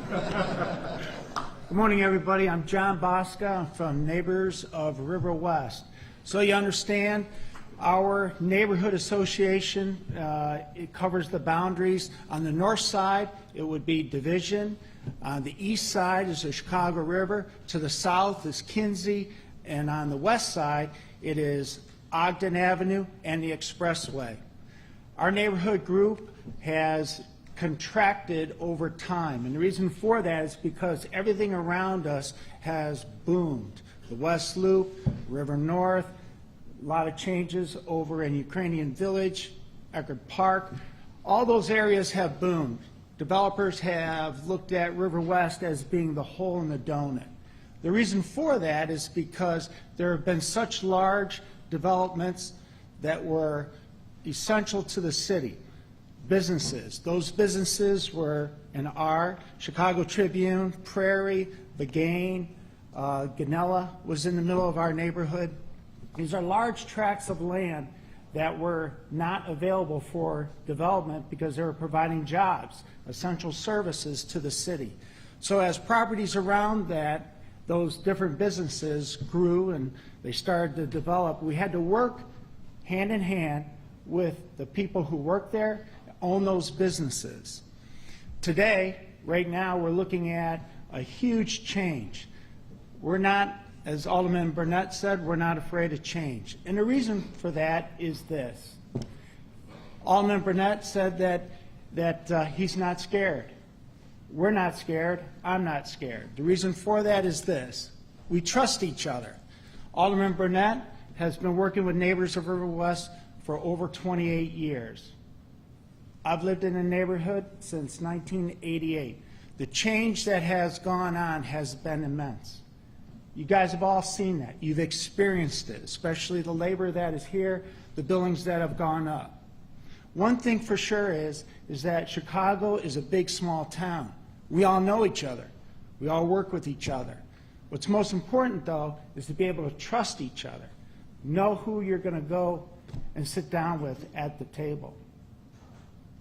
Good morning, everybody. I'm John Bosca. I'm from Neighbors of River West. So you understand, our neighborhood association, it covers the boundaries. On the north side, it would be Division. On the east side is the Chicago River. To the south is Kinsey. And on the west side, it is Ogden Avenue and the Expressway. Our neighborhood group has contracted over time, and the reason for that is because everything around us has boomed. The West Loop, River North, a lot of changes over in Ukrainian Village, Eckerd Park. All those areas have boomed. Developers have looked at River West as being the hole in the donut. The reason for that is because there have been such large developments that were essential to the city. Businesses. Those businesses were and are Chicago Tribune, Prairie, Begain, Ganella was in the middle of our neighborhood. These are large tracts of land that were not available for development because they were providing jobs, essential services to the city. So as properties around that, those different businesses grew and they started to develop, we had to work hand in hand with the people who work there, own those businesses. Today, right now, we're looking at a huge change. We're not, as Alderman Burnett said, we're not afraid of change. And the reason for that is this. Alderman Burnett said that he's not scared. We're not scared. I'm not scared. The reason for that is this. We trust each other. Alderman Burnett has been working with neighbors of River West for over 28 years. I've lived in a neighborhood since 1988. The change that has gone on has been immense. You guys have all seen that. You've experienced it, especially the labor that is here, the buildings that have gone up. One thing for sure is that Chicago is a big, small town. We all know each other. We all work with each other. What's most important, though, is to be able to trust each other. Know who you're going to go and sit down with at the table.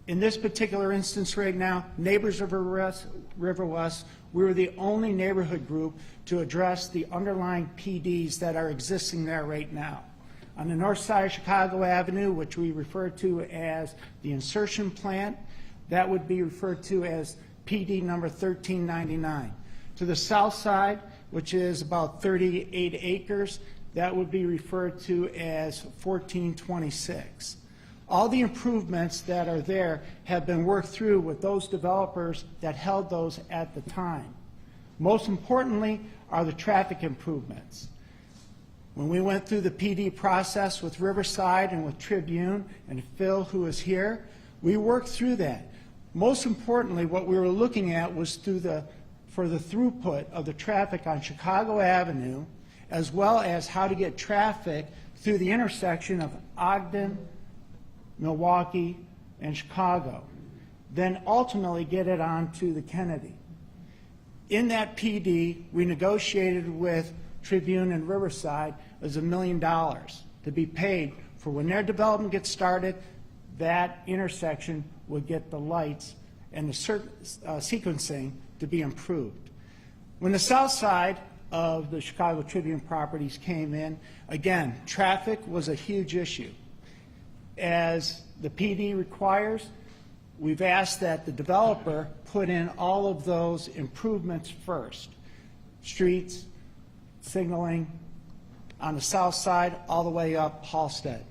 In this particular instance right now, neighbors of River West, we were the only neighborhood group to address the underlying PDs that are existing there right now. On the north side of Chicago Avenue, which we refer to as the insertion plant, that would be referred to as PD number 1399. To the south side, which is about 38 acres, that would be referred to as 1426. All the improvements that are there have been worked through with those developers that held those at the time. Most importantly are the traffic improvements. When we went through the PD process with Riverside and with Tribune and Phil, who is here, we worked through that. Most importantly, what we were looking at was for the throughput of the traffic on Chicago Avenue, as well as how to get traffic through the intersection of Ogden, Milwaukee, and Chicago, then ultimately get it onto the Kennedy. In that PD, we negotiated with Tribune and Riverside as $1 million to be paid for when their development gets started, that intersection would get the lights and the sequencing to be improved. When the south side of the Chicago Tribune properties came in, again, traffic was a huge issue. As the PD requires, we've asked that the developer put in all of those improvements first. Streets, signaling, on the south side all the way up Halsted.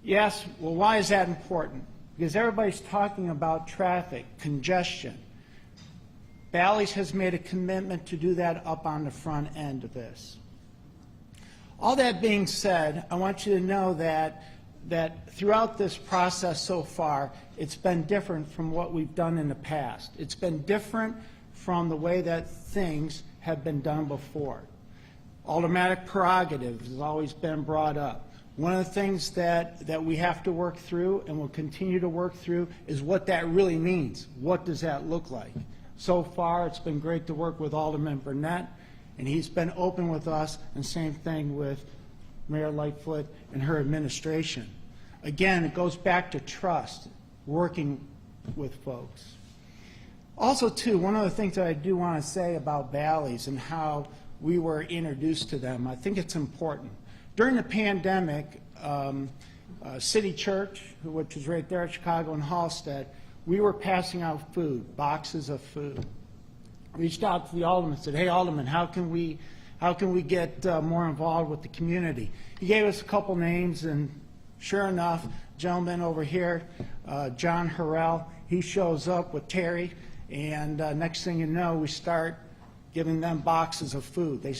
Yes, well, why is that important? Because everybody's talking about traffic, congestion. Bally's has made a commitment to do that up on the front end of this. All that being said, I want you to know that throughout this process so far, it's been different from what we've done in the past. It's been different from the way that things have been done before. Automatic prerogatives has always been brought up. One of the things that we have to work through and will continue to work through is what that really means. What does that look like? So far, it's been great to work with Alderman Burnett, and he's been open with us, and same thing with Mayor Lightfoot and her administration. Again, it goes back to trust, working with folks. Also, too, one of the things that I do want to say about Bally's and how we were introduced to them, I think it's important. During the pandemic, City Church, which is right there at Chicago and Halsted, we were passing out food, boxes of food. Reached out to the alderman and said, hey, Alderman, how can we get more involved with the community? He gave us a couple names, and Sure enough, gentleman over here, John Harrell, he shows up with Terry, and next thing you know, we start giving them boxes of food. They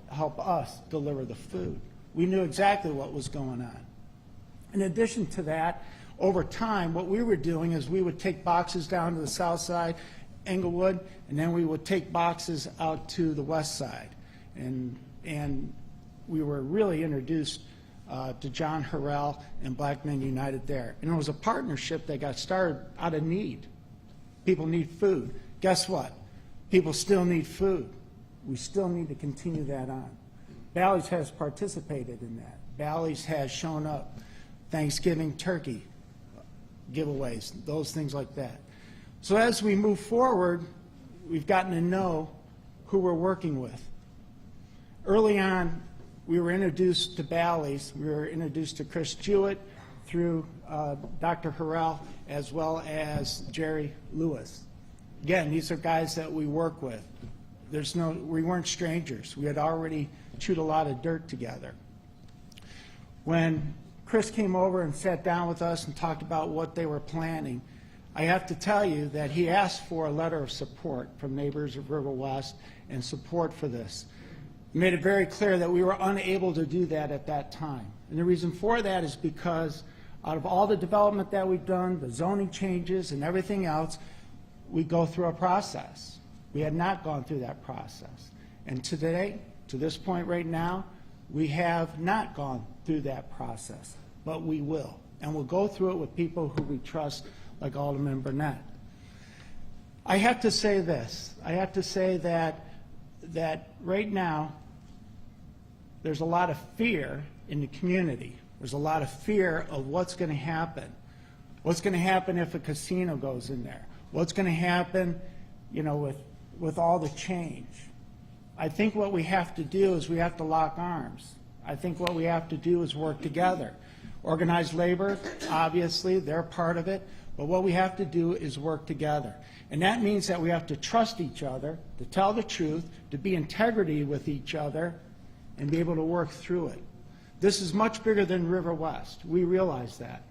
help us deliver the food. We knew exactly what was going on. In addition to that, over time, what we were doing is we would take boxes down to the south side, Englewood, and then we would take boxes out to the west side. And we were really introduced to John Harrell and Black Men United there. And it was a partnership that got started out of need. People need food. Guess what? People still need food. We still need to continue that on. Bally's has participated in that. Bally's has shown up. Thanksgiving turkey giveaways, those things like that. So as we move forward, we've gotten to know who we're working with. Early on, we were introduced to Bally's. We were introduced to Chris Jewett through Dr. Harrell, as well as Jerry Lewis. Again, these are guys that we work with. We weren't strangers. We had already chewed a lot of dirt together. When Chris came over and sat down with us and talked about what they were planning, I have to tell you that he asked for a letter of support from neighbors of River West and support for this. He made it very clear that we were unable to do that at that time. And the reason for that is because out of all the development that we've done, the zoning changes and everything else, we go through a process. We had not gone through that process. And today, to this point right now, we have not gone through that process, but we will. And we'll go through it with people who we trust, like Alderman Burnett. I have to say this. I have to say that right now, there's a lot of fear in the community. There's a lot of fear of what's going to happen. What's going to happen if a casino goes in there? What's going to happen, with all the change? I think what we have to do is we have to lock arms. I think what we have to do is work together. Organized labor, obviously, they're part of it, but what we have to do is work together. And that means that we have to trust each other, to tell the truth, to be integrity with each other, and be able to work through it. This is much bigger than River West. We realize that.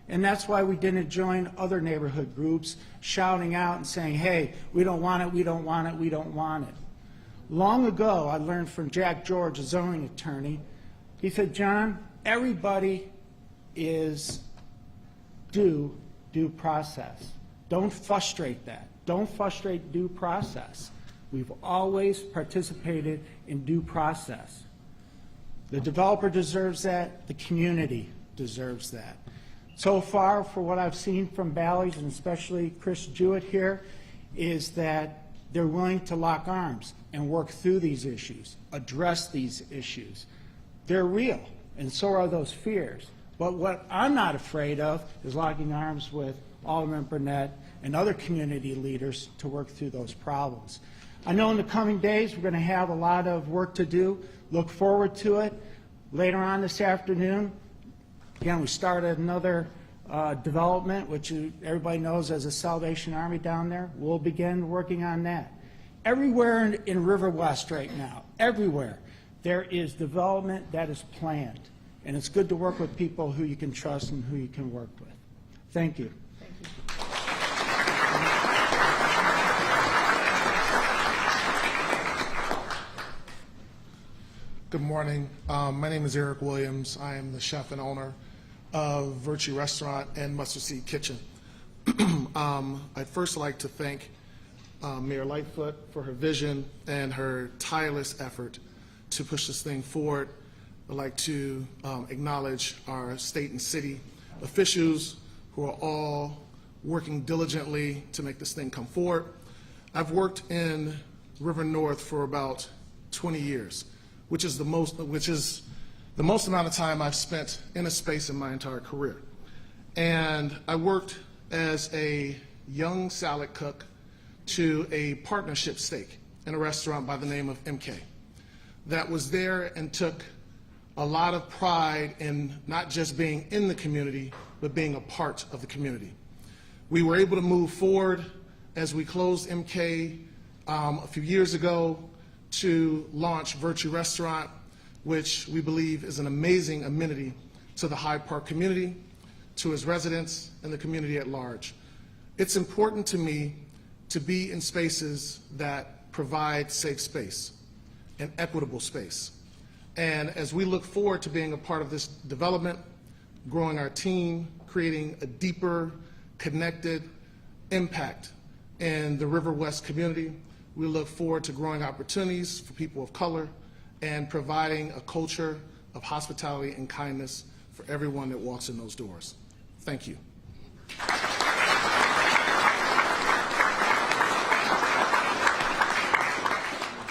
And that's why we didn't join other neighborhood groups shouting out and saying, hey, we don't want it, we don't want it, we don't want it. Long ago, I learned from Jack George, a zoning attorney. He said, John, everybody is due process. Don't frustrate that. Don't frustrate due process. We've always participated in due process. The developer deserves that. The community deserves that. So far, for what I've seen from Bally's, and especially Chris Jewett here, is that they're willing to lock arms and work through these issues, address these issues. They're real, and so are those fears. But what I'm not afraid of is locking arms with Alderman Burnett and other community leaders to work through those problems. I know in the coming days we're going to have a lot of work to do. Look forward to it. Later on this afternoon, again, we started another development, which everybody knows as a Salvation Army down there. We'll begin working on that. Everywhere in River West right now, everywhere, there is development that is planned. And it's good to work with people who you can trust and who you can work with. Thank you. Good morning. My name is Eric Williams. I am the chef and owner of Virtue Restaurant and Mustard Seed Kitchen. I'd first like to thank Mayor Lightfoot for her vision and her tireless effort to push this thing forward. I'd like to acknowledge our state and city officials who are all working diligently to make this thing come forward. I've worked in River North for about 20 years, which is the most amount of time I've spent in a space in my entire career. And I worked as a young salad cook to a partnership steak in a restaurant by the name of MK that was there and took a lot of pride in not just being in the community, but being a part of the community. We were able to move forward as we closed MK a few years ago to launch Virtue Restaurant, which we believe is an amazing amenity to the Hyde Park community, to his residents, and the community at large. It's important to me to be in spaces that provide safe space and equitable space. And as we look forward to being a part of this development, growing our team, creating a deeper, connected impact in the River West community, we look forward to growing opportunities for people of color and providing a culture of hospitality and kindness for everyone that walks in those doors. Thank you.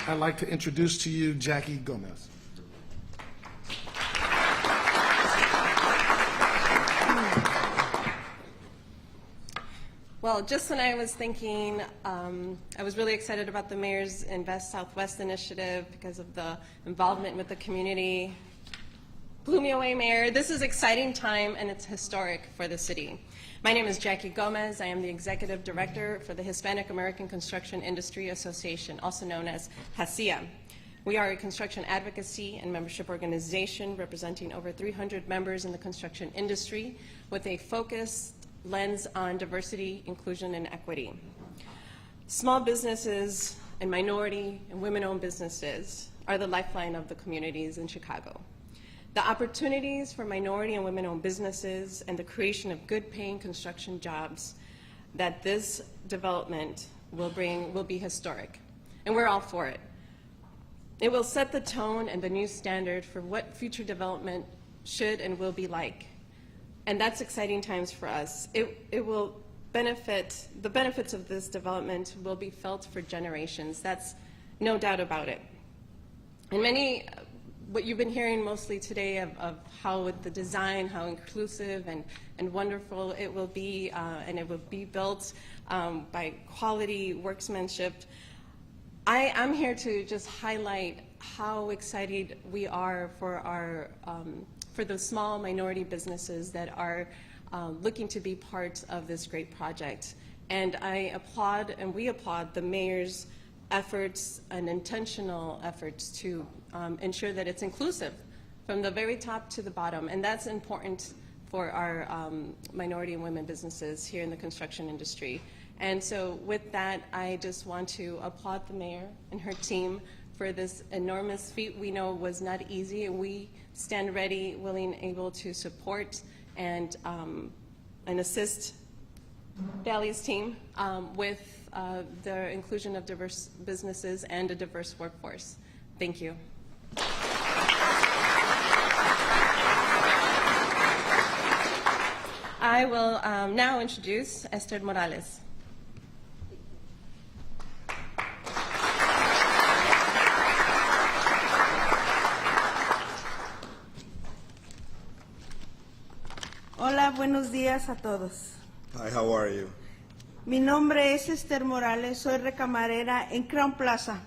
I'd like to introduce to you Jackie Gomez. Well, just when I was thinking, I was really excited about the Mayor's Invest Southwest initiative because of the involvement with the community. Blew me away, Mayor. This is an exciting time, and it's historic for the city. My name is Jackie Gomez. I am the Executive Director for the Hispanic American Construction Industry Association, also known as HACIA. We are a construction advocacy and membership organization representing over 300 members in the construction industry with a focused lens on diversity, inclusion, and equity. Small businesses and minority and women-owned businesses are the lifeline of the communities in Chicago. The opportunities for minority and women-owned businesses and the creation of good-paying construction jobs that this development will bring will be historic, and we're all for it. It will set the tone and the new standard for what future development should and will be like. And that's exciting times for us. It will benefit, the benefits of this development will be felt for generations. That's no doubt about it. And what you've been hearing mostly today of how the design, how inclusive and wonderful it will be, and it will be built by quality workmanship. I'm here to just highlight how excited we are for our for the small minority businesses that are looking to be part of this great project. And I applaud, and we applaud, the Mayor's efforts and intentional efforts to ensure that it's inclusive from the very top to the bottom. And that's important for our minority and women businesses here in the construction industry. And so with that, I just want to applaud the Mayor and her team for this enormous feat we know was not easy, and we stand ready, willing, able to support and assist Bally's team with the inclusion of diverse businesses and a diverse workforce. Thank you. I will now introduce Esther Morales. Hola, buenos días a todos. Hi, how are you? Mi nombre es Esther Morales, soy recamarera en Crown Plaza.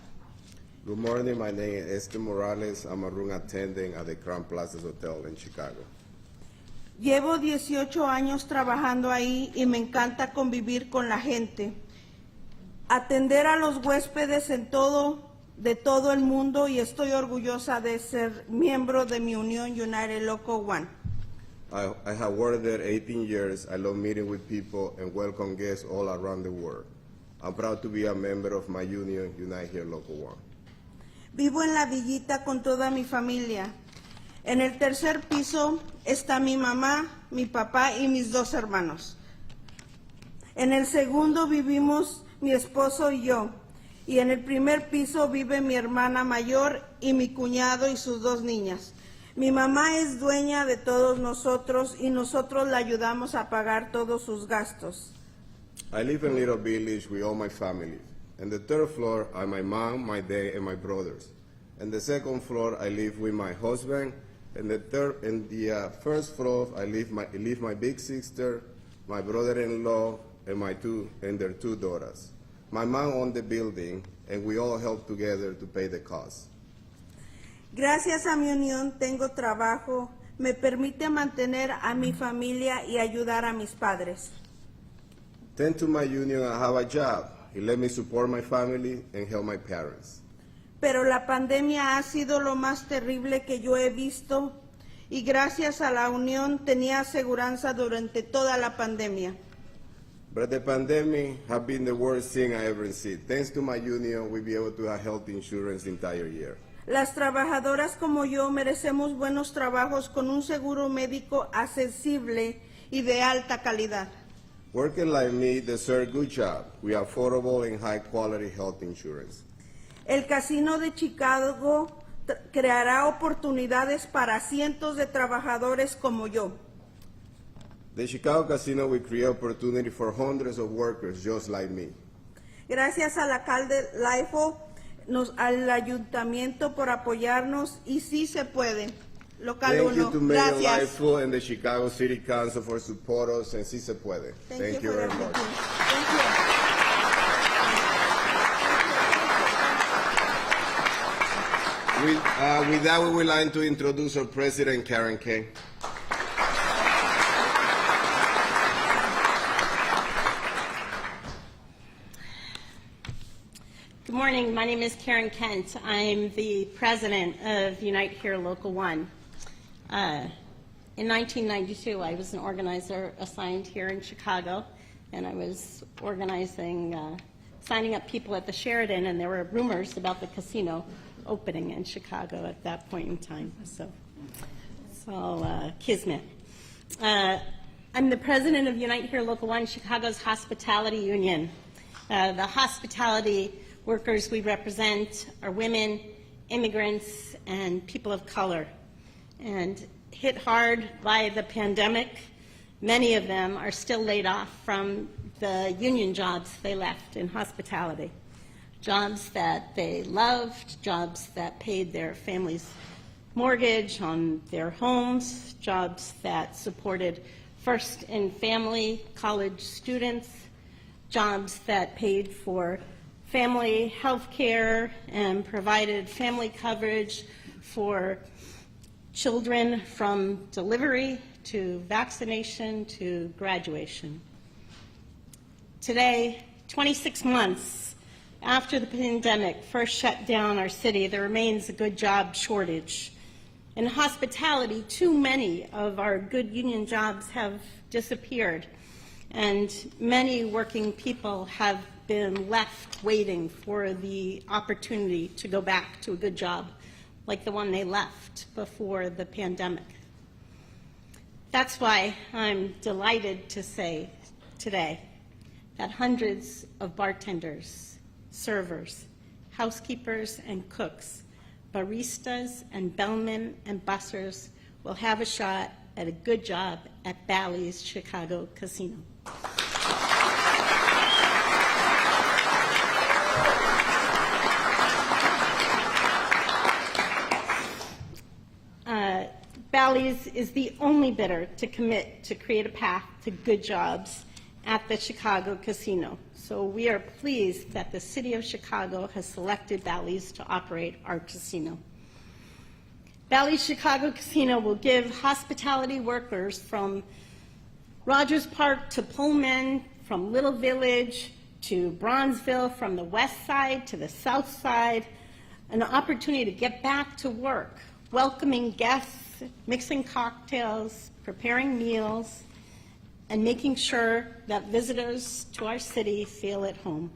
Good morning, my name is Esther Morales. I'm a room attendant at the Crown Plaza Hotel in Chicago. Llevo 18 años trabajando ahí y me encanta convivir con la gente. Atender a los huéspedes de todo el mundo, y estoy orgullosa de ser miembro de mi unión United Local One. I have worked there 18 years. I love meeting with people and welcome guests all around the world. I'm proud to be a member of my union, United Here Local One. Vivo en la villita con toda mi familia. En el tercer piso está mi mamá, mi papá y mis 2 hermanos. En el segundo vivimos mi esposo y yo. Y en el primer piso vive mi hermana mayor y mi cuñado y sus 2 niñas. Mi mamá es dueña de todos nosotros y nosotros la ayudamos a pagar todos sus gastos. I live in a little village with all my family. On the 3rd floor are my mom, my dad, and my brothers. On the 2nd floor, I live with my husband. And the 1st floor, I live my big sister, my brother-in-law, and their 2 daughters. My mom owns the building, and we all help together to pay the cost. Gracias a mi unión tengo trabajo, me permite mantener a mi familia y ayudar a mis padres. Thanks to my union, I have a job. It let me support my family and help my parents. Pero la pandemia ha sido lo más terrible que yo he visto y gracias a la unión tenía aseguranza durante toda la pandemia. But the pandemic has been the worst thing I ever seen. Thanks to my union, we'll be able to have health insurance the entire year. Las trabajadoras como yo merecemos buenos trabajos con un seguro médico accesible y de alta calidad. Workers like me deserve good job. We are affordable and high-quality health insurance. El Casino de Chicago creará oportunidades para cientos de trabajadores como yo. The Chicago Casino will create opportunity for hundreds of workers just like me. Gracias al alcalde Lightfoot, al ayuntamiento por apoyarnos y sí se puede. Local Thank you 1. to Mayor Gracias. Lightfoot and the Chicago City Council for support us, and sí se puede. Thank you for very everything. much. Thank you. With that, we would like to introduce our President, Karen Kay. Good morning. My name is Karen Kent. I'm the president of Unite Here Local 1. In 1992, I was an organizer assigned here in Chicago, and I was organizing, signing up people at the Sheraton, and there were rumors about the casino opening in Chicago at that point in time. So it's all kismet. I'm the president of Unite Here Local 1, Chicago's hospitality union. The hospitality workers we represent are women, immigrants, and people of color. And hit hard by the pandemic, many of them are still laid off from the union jobs they left in hospitality. Jobs that they loved, jobs that paid their family's mortgage on their homes, jobs that supported first in family college students, jobs that paid for family health care and provided family coverage for children from delivery to vaccination to graduation. Today, 26 months after the pandemic first shut down our city, there remains a good job shortage. In hospitality, too many of our good union jobs have disappeared, and many working people have been left waiting for the opportunity to go back to a good job like the one they left before the pandemic. That's why I'm delighted to say today that hundreds of bartenders, servers, housekeepers and cooks, baristas and bellmen and bussers will have a shot at a good job at Bally's Chicago Casino. Bally's is the only bidder to commit to create a path to good jobs at the Chicago Casino. So we are pleased that the City of Chicago has selected Bally's to operate our casino. Bally's Chicago Casino will give hospitality workers from Rogers Park to Pullman, from Little Village to Bronzeville, from the west side to the south side, an opportunity to get back to work, welcoming guests, mixing cocktails, preparing meals, and making sure that visitors to our city feel at home.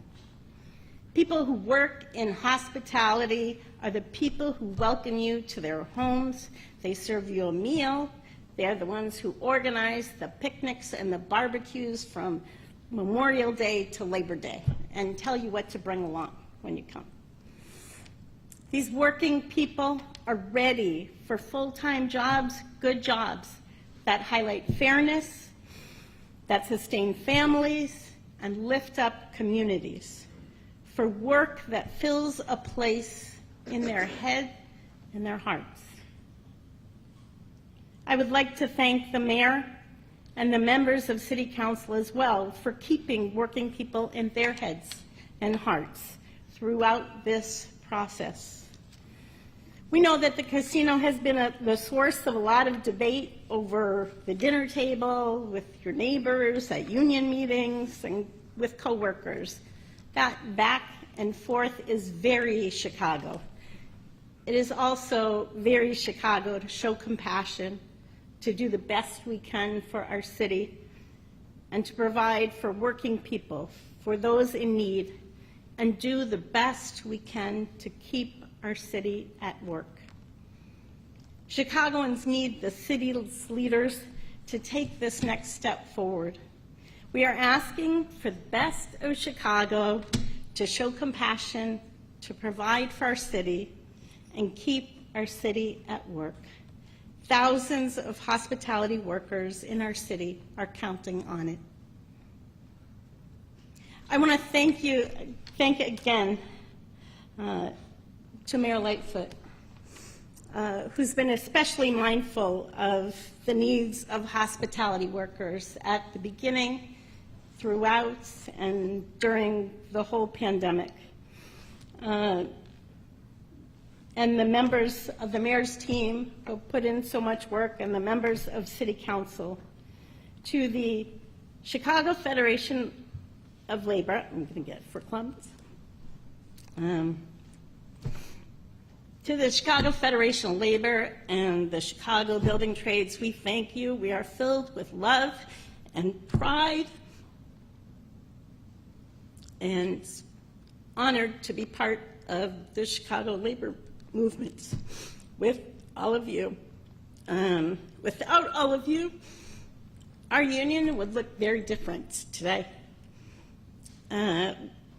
People who work in hospitality are the people who welcome you to their homes. They serve you a meal. They are the ones who organize the picnics and the barbecues from Memorial Day to Labor Day and tell you what to bring along when you come. These working people are ready for full-time jobs, good jobs that highlight fairness, that sustain families, and lift up communities, for work that fills a place in their head and their hearts. I would like to thank the mayor and the members of City Council as well for keeping working people in their heads and hearts throughout this process. We know that the casino has been the source of a lot of debate over the dinner table, with your neighbors, at union meetings, and with coworkers. That back and forth is very Chicago. It is also very Chicago to show compassion, to do the best we can for our city, and to provide for working people, for those in need, and do the best we can to keep our city at work. Chicagoans need the city's leaders to take this next step forward. We are asking for the best of Chicago to show compassion, to provide for our city, and keep our city at work. Thousands of hospitality workers in our city are counting on it. I want to thank again to Mayor Lightfoot, who's been especially mindful of the needs of hospitality workers at the beginning, throughout, and during the whole pandemic. And the members of the mayor's team who put in so much work, and the members of City Council, to the Chicago Federation of Labor, I'm going to get for clumps, to the Chicago Federation of Labor and the Chicago Building Trades, we thank you. We are filled with love and pride and honored to be part of the Chicago labor movement with all of you. Without all of you, our union would look very different today.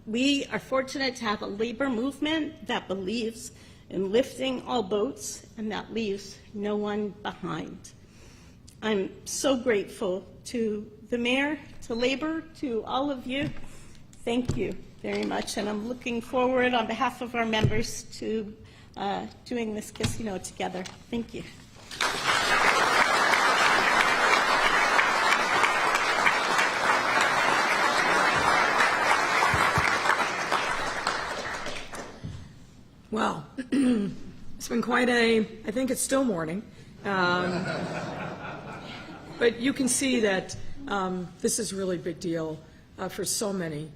We are fortunate to have a labor movement that believes in lifting all boats and that leaves no one behind. I'm so grateful to the mayor, to labor, to all of you. Thank you very much, and I'm looking forward on behalf of our members to doing this casino together. Thank you. Well, it's been quite I think it's still morning. But you can see that this is a really big deal for so many.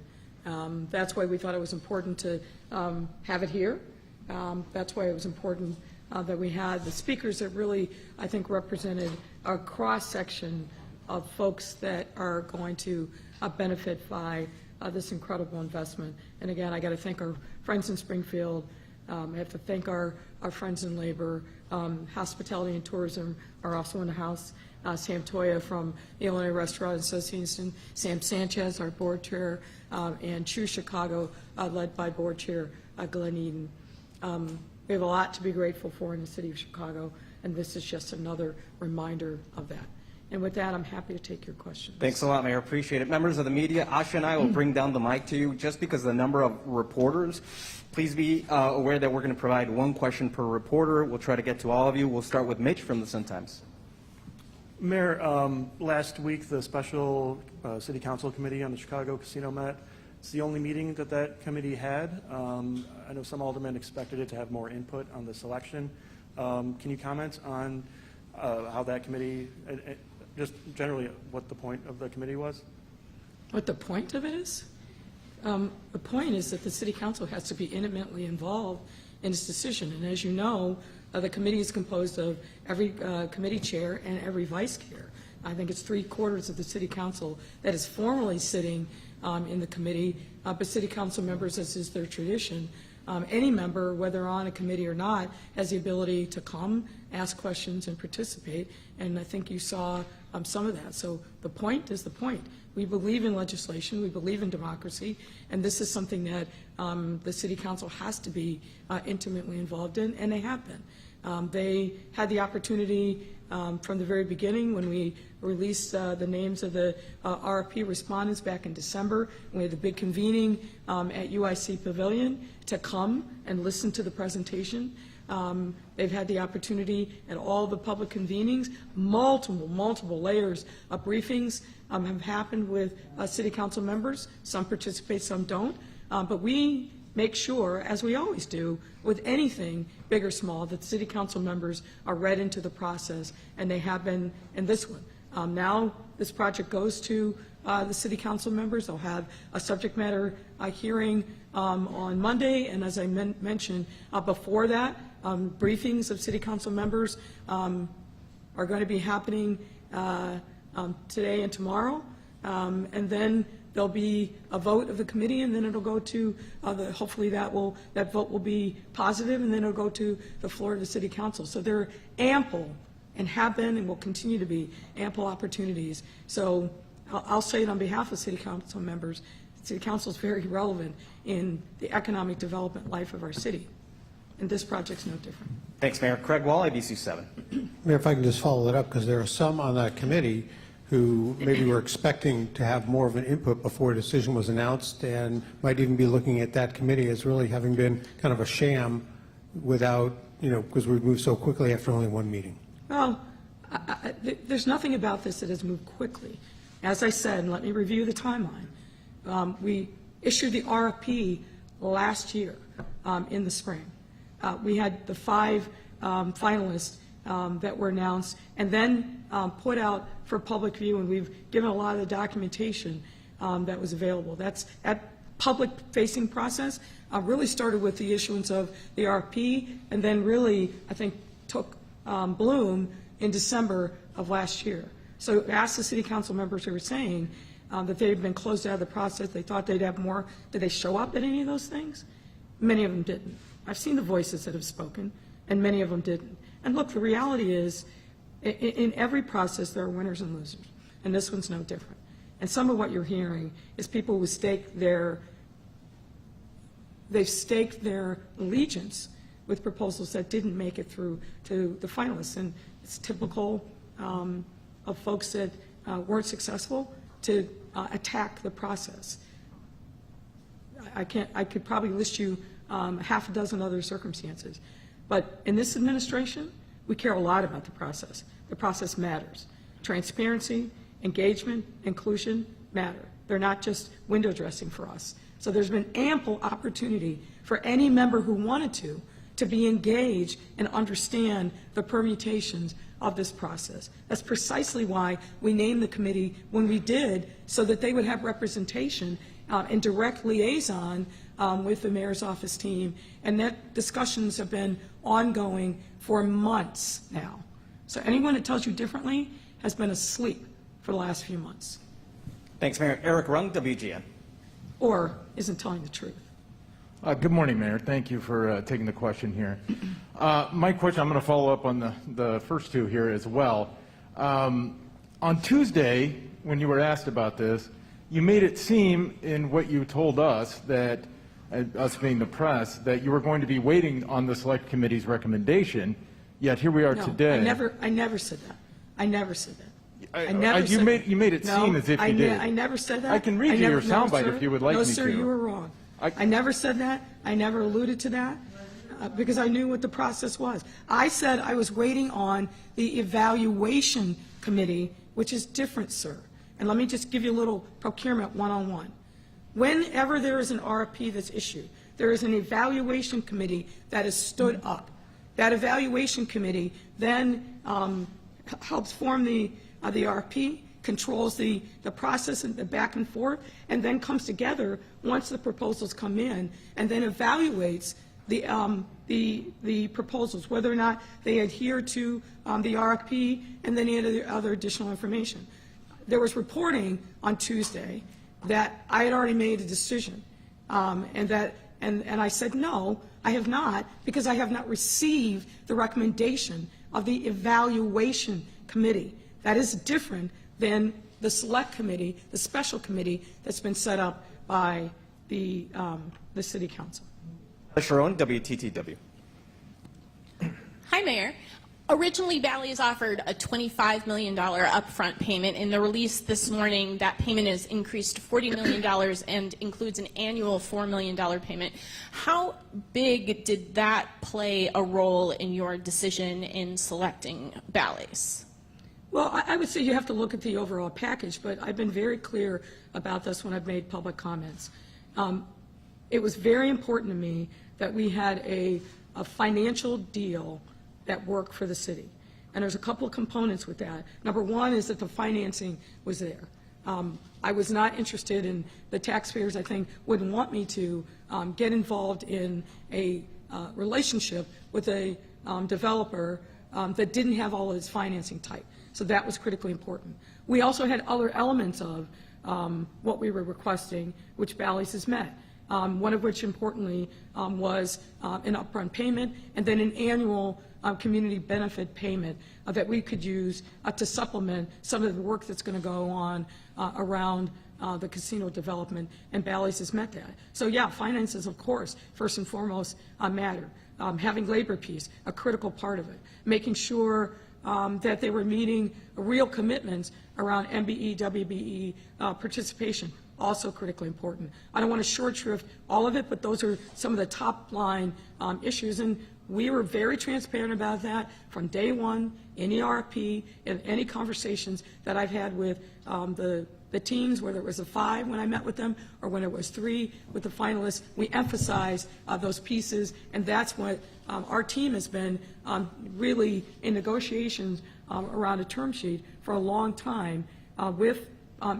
That's why we thought it was important to have it here. That's why it was important that we had the speakers that really, I think, represented a cross-section of folks that are going to benefit by this incredible investment. And again, I got to thank our friends in Springfield. I have to thank our friends in labor. Hospitality and tourism are also in the house. Sam Toya from the Illinois Restaurant Association, Sam Sanchez, our board chair, and Choose Chicago, led by board chair Glenn Eden. We have a lot to be grateful for in the city of Chicago, and this is just another reminder of that. And with that, I'm happy to take your questions. Thanks a lot, Mayor. Appreciate it. Members of the media, Asha and I will bring down the mic to you just because of the number of reporters. Please be aware that we're going to provide one question per reporter. We'll try to get to all of you. We'll start with Mitch from the Sun-Times. Mayor, last week the special City Council Committee on the Chicago Casino met. It's the only meeting that that committee had. I know some aldermen expected it to have more input on the selection. Can you comment on how that committee, just generally what the point of the committee was? What the point of it is? The point is that the City Council has to be intimately involved in its decision. And as you know, the committee is composed of every committee chair and every vice chair. I think it's 3/4 of the City Council that is formally sitting in the committee, but City Council members, as is their tradition, any member, whether on a committee or not, has the ability to come, ask questions, and participate. And I think you saw some of that. So the point is the point. We believe in legislation. We believe in democracy. And this is something that the City Council has to be intimately involved in, and they have been. They had the opportunity from the very beginning when we released the names of the RFP respondents back in December. We had the big convening at UIC Pavilion to come and listen to the presentation. They've had the opportunity at all the public convenings. Multiple layers of briefings have happened with City Council members. Some participate, some don't. But we make sure, as we always do, with anything big or small, that City Council members are read into the process, and they have been in this one. Now this project goes to the City Council members. They'll have a subject matter hearing on Monday, and as I mentioned before that, briefings of city council members are going to be happening today and tomorrow, and then there'll be a vote of the committee, and then it'll go to hopefully that vote will be positive, and then it'll go to the floor of the city council. So there are ample, and have been and will continue to be ample opportunities. So I'll say it on behalf of city council members. City council is very relevant in the economic development life of our city, and this project's no different. Thanks, Mayor. Craig Wall, ABC 7. Mayor, if I can just follow that up, because there are some on that committee who maybe were expecting to have more of an input before a decision was announced, and might even be looking at that committee as really having been kind of a sham without, because we moved so quickly after only one meeting. Well, there's nothing about this that has moved quickly. As I said, and let me review the timeline. We issued the RFP last year in the spring. We had the 5 finalists that were announced and then put out for public view, and we've given a lot of the documentation that was available. That public-facing process really started with the issuance of the RFP, and then really, I think, took bloom in December of last year. So ask the city council members who were saying that they've been closed out of the process, they thought they'd have more. Did they show up at any of those things? Many of them didn't. I've seen the voices that have spoken, and many of them didn't. And look, the reality is, in every process, there are winners and losers, and this one's no different. And some of what you're hearing is people who they've staked their allegiance with proposals that didn't make it through to the finalists, and it's typical of folks that weren't successful to attack the process. I could probably list you half a dozen other circumstances. But in this administration, we care a lot about the process. The process matters. Transparency, engagement, inclusion matter. They're not just window dressing for us. So there's been ample opportunity for any member who wanted to be engaged and understand the permutations of this process. That's precisely why we named the committee when we did, so that they would have representation and direct liaison with the mayor's office team, and that discussions have been ongoing for months now. So anyone that tells you differently has been asleep for the last few months. Thanks, Mayor. Eric Rung, WGN. Or isn't telling the truth. Good morning, Mayor. Thank you for taking the question here. My question, I'm going to follow up on the first two here as well. On Tuesday, when you were asked about this, you made it seem in what you told us that, us being the press, that you were going to be waiting on the Select Committee's recommendation, yet here we are today. I never said that. I never said that. You made it seem as if you did. I never said that. I can read you your soundbite if you would like me to. No, sir, you were wrong. I never said that. I never alluded to that because I knew what the process was. I said I was waiting on the evaluation committee, which is different, sir. And let me just give you a little procurement one-on-one. Whenever there is an RFP that's issued, there is an evaluation committee that is stood up. That evaluation committee then helps form the RFP, controls the process and the back and forth, and then comes together once the proposals come in, and then evaluates the proposals, whether or not they adhere to the RFP and then any other additional information. There was reporting on Tuesday that I had already made a decision, and I said no, I have not, because I have not received the recommendation of the evaluation committee. That is different than the select committee, the special committee that's been set up by the city council. Sharon, WTTW. Hi, Mayor. Originally, Bally has offered a $25 million upfront payment. In the release this morning, that payment is increased to $40 million and includes an annual $4 million payment. How big did that play a role in your decision in selecting Bally's? Well, I would say you have to look at the overall package, but I've been very clear about this when I've made public comments. It was very important to me that we had a financial deal that worked for the city. And there's a couple of components with that. Number one is that the financing was there. I was not interested in, the taxpayers, I think, wouldn't want me to get involved in a relationship with a developer that didn't have all of its financing tight. So that was critically important. We also had other elements of what we were requesting, which Bally's has met. One of which, importantly, was an upfront payment and then an annual community benefit payment that we could use to supplement some of the work that's going to go on around the casino development, and Bally's has met that. So yeah, finances, of course, first and foremost, matter. Having labor peace, a critical part of it. Making sure that they were meeting real commitments around MBE, WBE participation, also critically important. I don't want to short shrift all of it, but those are some of the top line issues, and we were very transparent about that from day one in the RFP and any conversations that I've had with the teams, whether it was a 5 when I met with them or when it was 3 with the finalists. We emphasize those pieces, and that's what our team has been really in negotiations around a term sheet for a long time with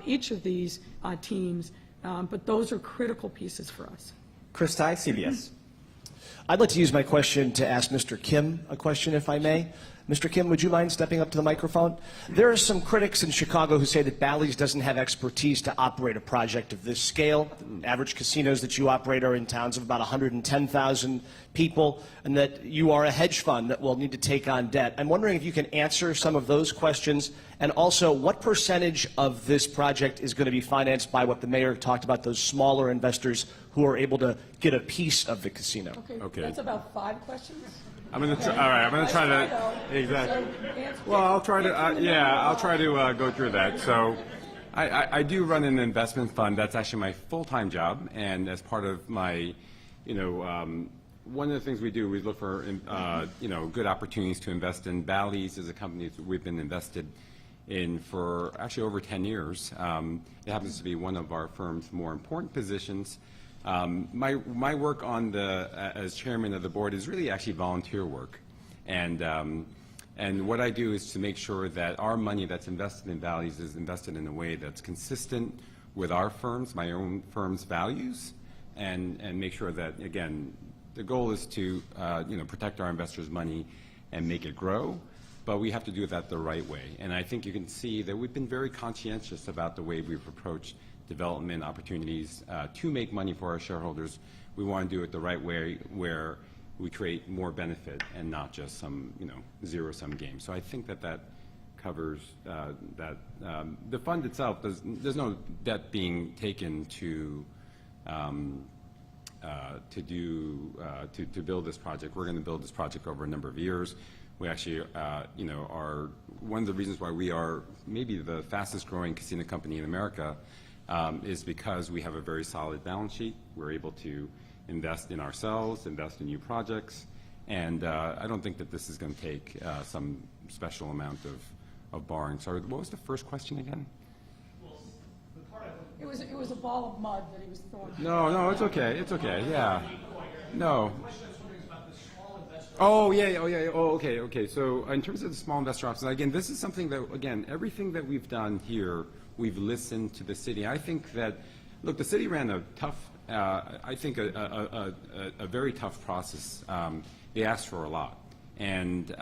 each of these teams, but those are critical pieces for us. Chris Ty, CBS. I'd like to use my question to ask Mr. Kim a question, if I may. Mr. Kim, would you mind stepping up to the microphone? There are some critics in Chicago who say that Bally's doesn't have expertise to operate a project of this scale. Average casinos that you operate are in towns of about 110,000 people, and that you are a hedge fund that will need to take on debt. I'm wondering if you can answer some of those questions, and also what percentage of this project is going to be financed by what the mayor talked about, those smaller investors who are able to get a piece of the casino. Okay. That's about 5 questions. I'm going to try. All right, I'm going to try to exactly. Well, I'll try to. I'll try to go through that. So, I do run an investment fund. That's actually my full-time job, and as part of my, one of the things we do, we look for, good opportunities to invest in. Bally's is a company that we've been invested in for actually over 10 years. It happens to be one of our firm's more important positions. My work on as chairman of the board is really actually volunteer work, and what I do is to make sure that our money that's invested in Bally's is invested in a way that's consistent with our firm's, my own firm's values, and make sure that, again, the goal is to protect our investors' money and make it grow, but we have to do that the right way. And I think you can see that we've been very conscientious about the way we've approached development opportunities to make money for our shareholders. We want to do it the right way, where we create more benefit and not just some zero-sum game. So I think that covers that. The fund itself, there's no debt being taken to build this project. We're going to build this project over a number of years. We actually, are one of the reasons why we are maybe the fastest growing casino company in America. Is because we have a very solid balance sheet. We're able to invest in ourselves, invest in new projects, and I don't think that this is going to take some special amount of borrowing. Sorry, what was the first question again? It was a ball of mud that he was throwing. No, it's okay. It's okay. Yeah. No. Oh, yeah. Oh, okay. So in terms of the small investor options, again, this is something that, again, everything that we've done here, we've listened to the city. I think that, look, the city ran a tough, I think a very tough process. They asked for a lot. And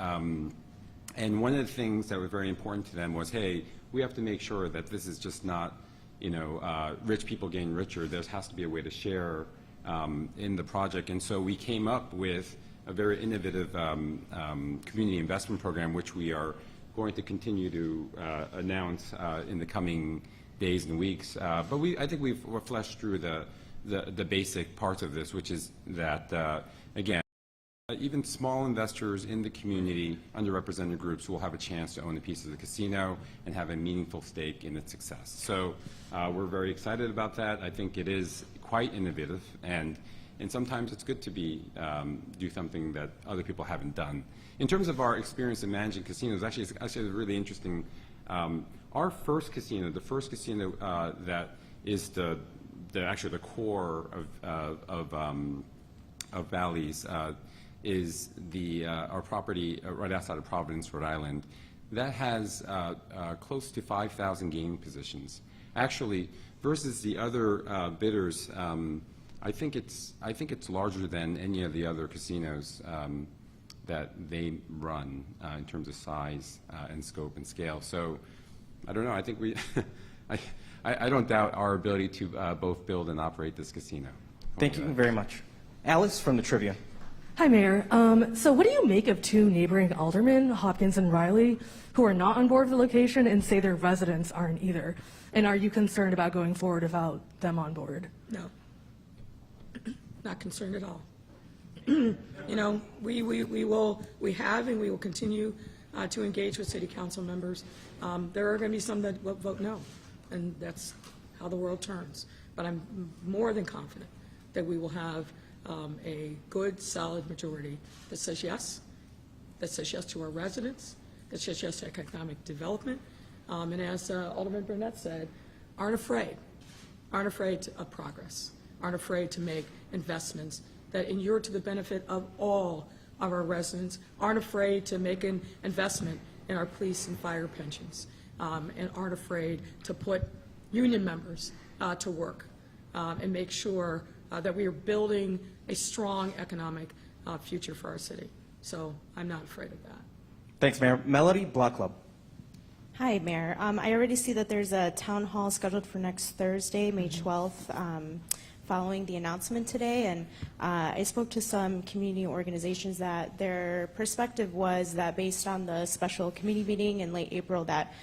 one of the things that was very important to them was, hey, we have to make sure that this is just not, rich people getting richer. There has to be a way to share in the project. And so we came up with a very innovative community investment program, which we are going to continue to announce in the coming days and weeks. But I think we've fleshed through the basic parts of this, which is that, again, even small investors in the community, underrepresented groups, will have a chance to own a piece of the casino and have a meaningful stake in its success. So we're very excited about that. I think it is quite innovative, and sometimes it's good to do something that other people haven't done. In terms of our experience in managing casinos, actually it's really interesting. Our first casino, the first casino that is actually the core of Bally's, is our property right outside of Providence, Rhode Island. That has close to 5,000 gaming positions. Actually, versus the other bidders, I think it's larger than any of the other casinos that they run in terms of size and scope and scale. So I don't know. I think we, I don't doubt our ability to both build and operate this casino. Thank you very much. Alice from the trivia. Hi, Mayor. So what do you make of two neighboring aldermen, Hopkins and Riley, who are not on board with the location and say their residents aren't either? And are you concerned about going forward without them on board? No. Not concerned at all. You know, we have and we will continue to engage with city council members. There are going to be some that will vote no, and that's how the world turns. But I'm more than confident that we will have a good, solid majority that says yes to our residents, that says yes to economic development, and as Alderman Burnett said, aren't afraid of progress, aren't afraid to make investments that inure to the benefit of all of our residents, aren't afraid to make an investment in our police and fire pensions, and aren't afraid to put union members to work and make sure that we are building a strong economic future for our city. So I'm not afraid of that. Thanks, Mayor. Melody, Block Club. Hi, Mayor. I already see that there's a town hall scheduled for next Thursday, May 12th, following the announcement today. And I spoke to some community organizations that their perspective was that based on the special committee meeting in late April, that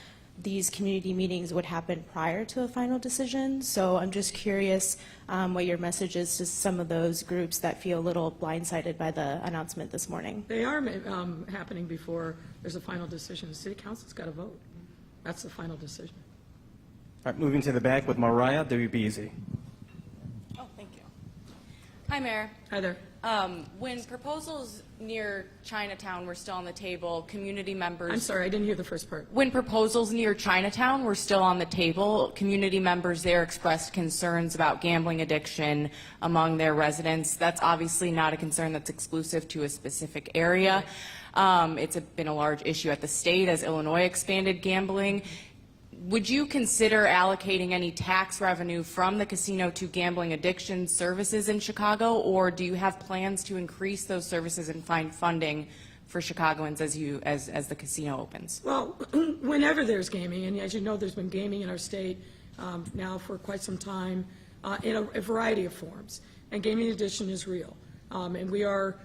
these community meetings would happen prior to a final decision. So I'm just curious what your message is to some of those groups that feel a little blindsided by the announcement this morning. They are happening before there's a final decision. The city council's got to vote. That's the final decision. All right, moving to the back with Mariah, WBEZ. Oh, thank you. Hi, Mayor. Hi there. When proposals near Chinatown were still on the table, community members... I'm sorry, I didn't hear the first part. When proposals near Chinatown were still on the table, community members there expressed concerns about gambling addiction among their residents. That's obviously not a concern that's exclusive to a specific area. It's been a large issue at the state as Illinois expanded gambling. Would you consider allocating any tax revenue from the casino to gambling addiction services in Chicago, or do you have plans to increase those services and find funding for Chicagoans as the casino opens? Well, whenever there's gaming, and as you know, there's been gaming in our state now for quite some time in a variety of forms, and gaming addiction is real, and we are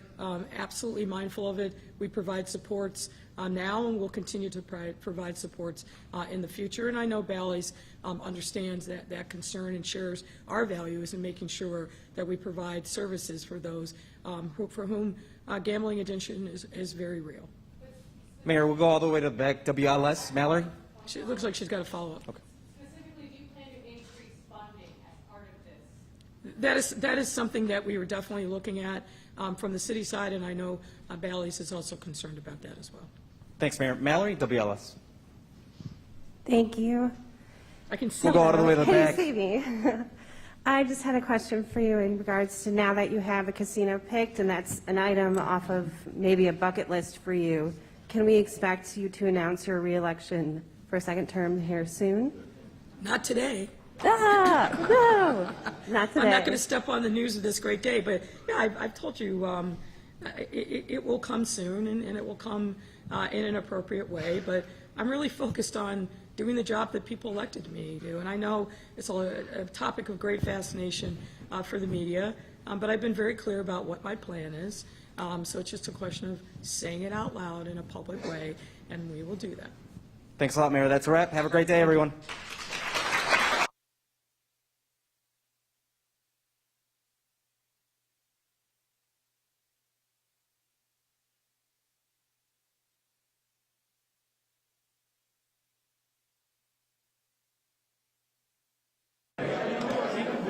absolutely mindful of it. We provide supports now, and we'll continue to provide supports in the future. And I know Bally's understands that concern and shares our values in making sure that we provide services for those for whom gambling addiction is very real. Mayor, we'll go all the way to the back. WLS, Mallory? It looks like she's got a follow-up. Okay. Specifically, do you plan to increase funding as part of this? That is something that we were definitely looking at from the city side, and I know Bally's is also concerned about that as well. Thanks, Mayor. Mallory, WLS. Thank you. I can see We'll go all the way to the back. Hey, Stevie. I just had a question for you in regards to now that you have a casino picked, and that's an item off of maybe a bucket list for you. Can we expect you to announce your reelection for a second term here soon? Not today. No, not today. I'm not going to step on the news of this great day, but yeah, I've told you it will come soon, and it will come in an appropriate way. But I'm really focused on doing the job that people elected me to do. And I know it's a topic of great fascination for the media, but I've been very clear about what my plan is. So it's just a question of saying it out loud in a public way, and we will do that. Thanks a lot, Mayor. That's a wrap. Have a great day, everyone.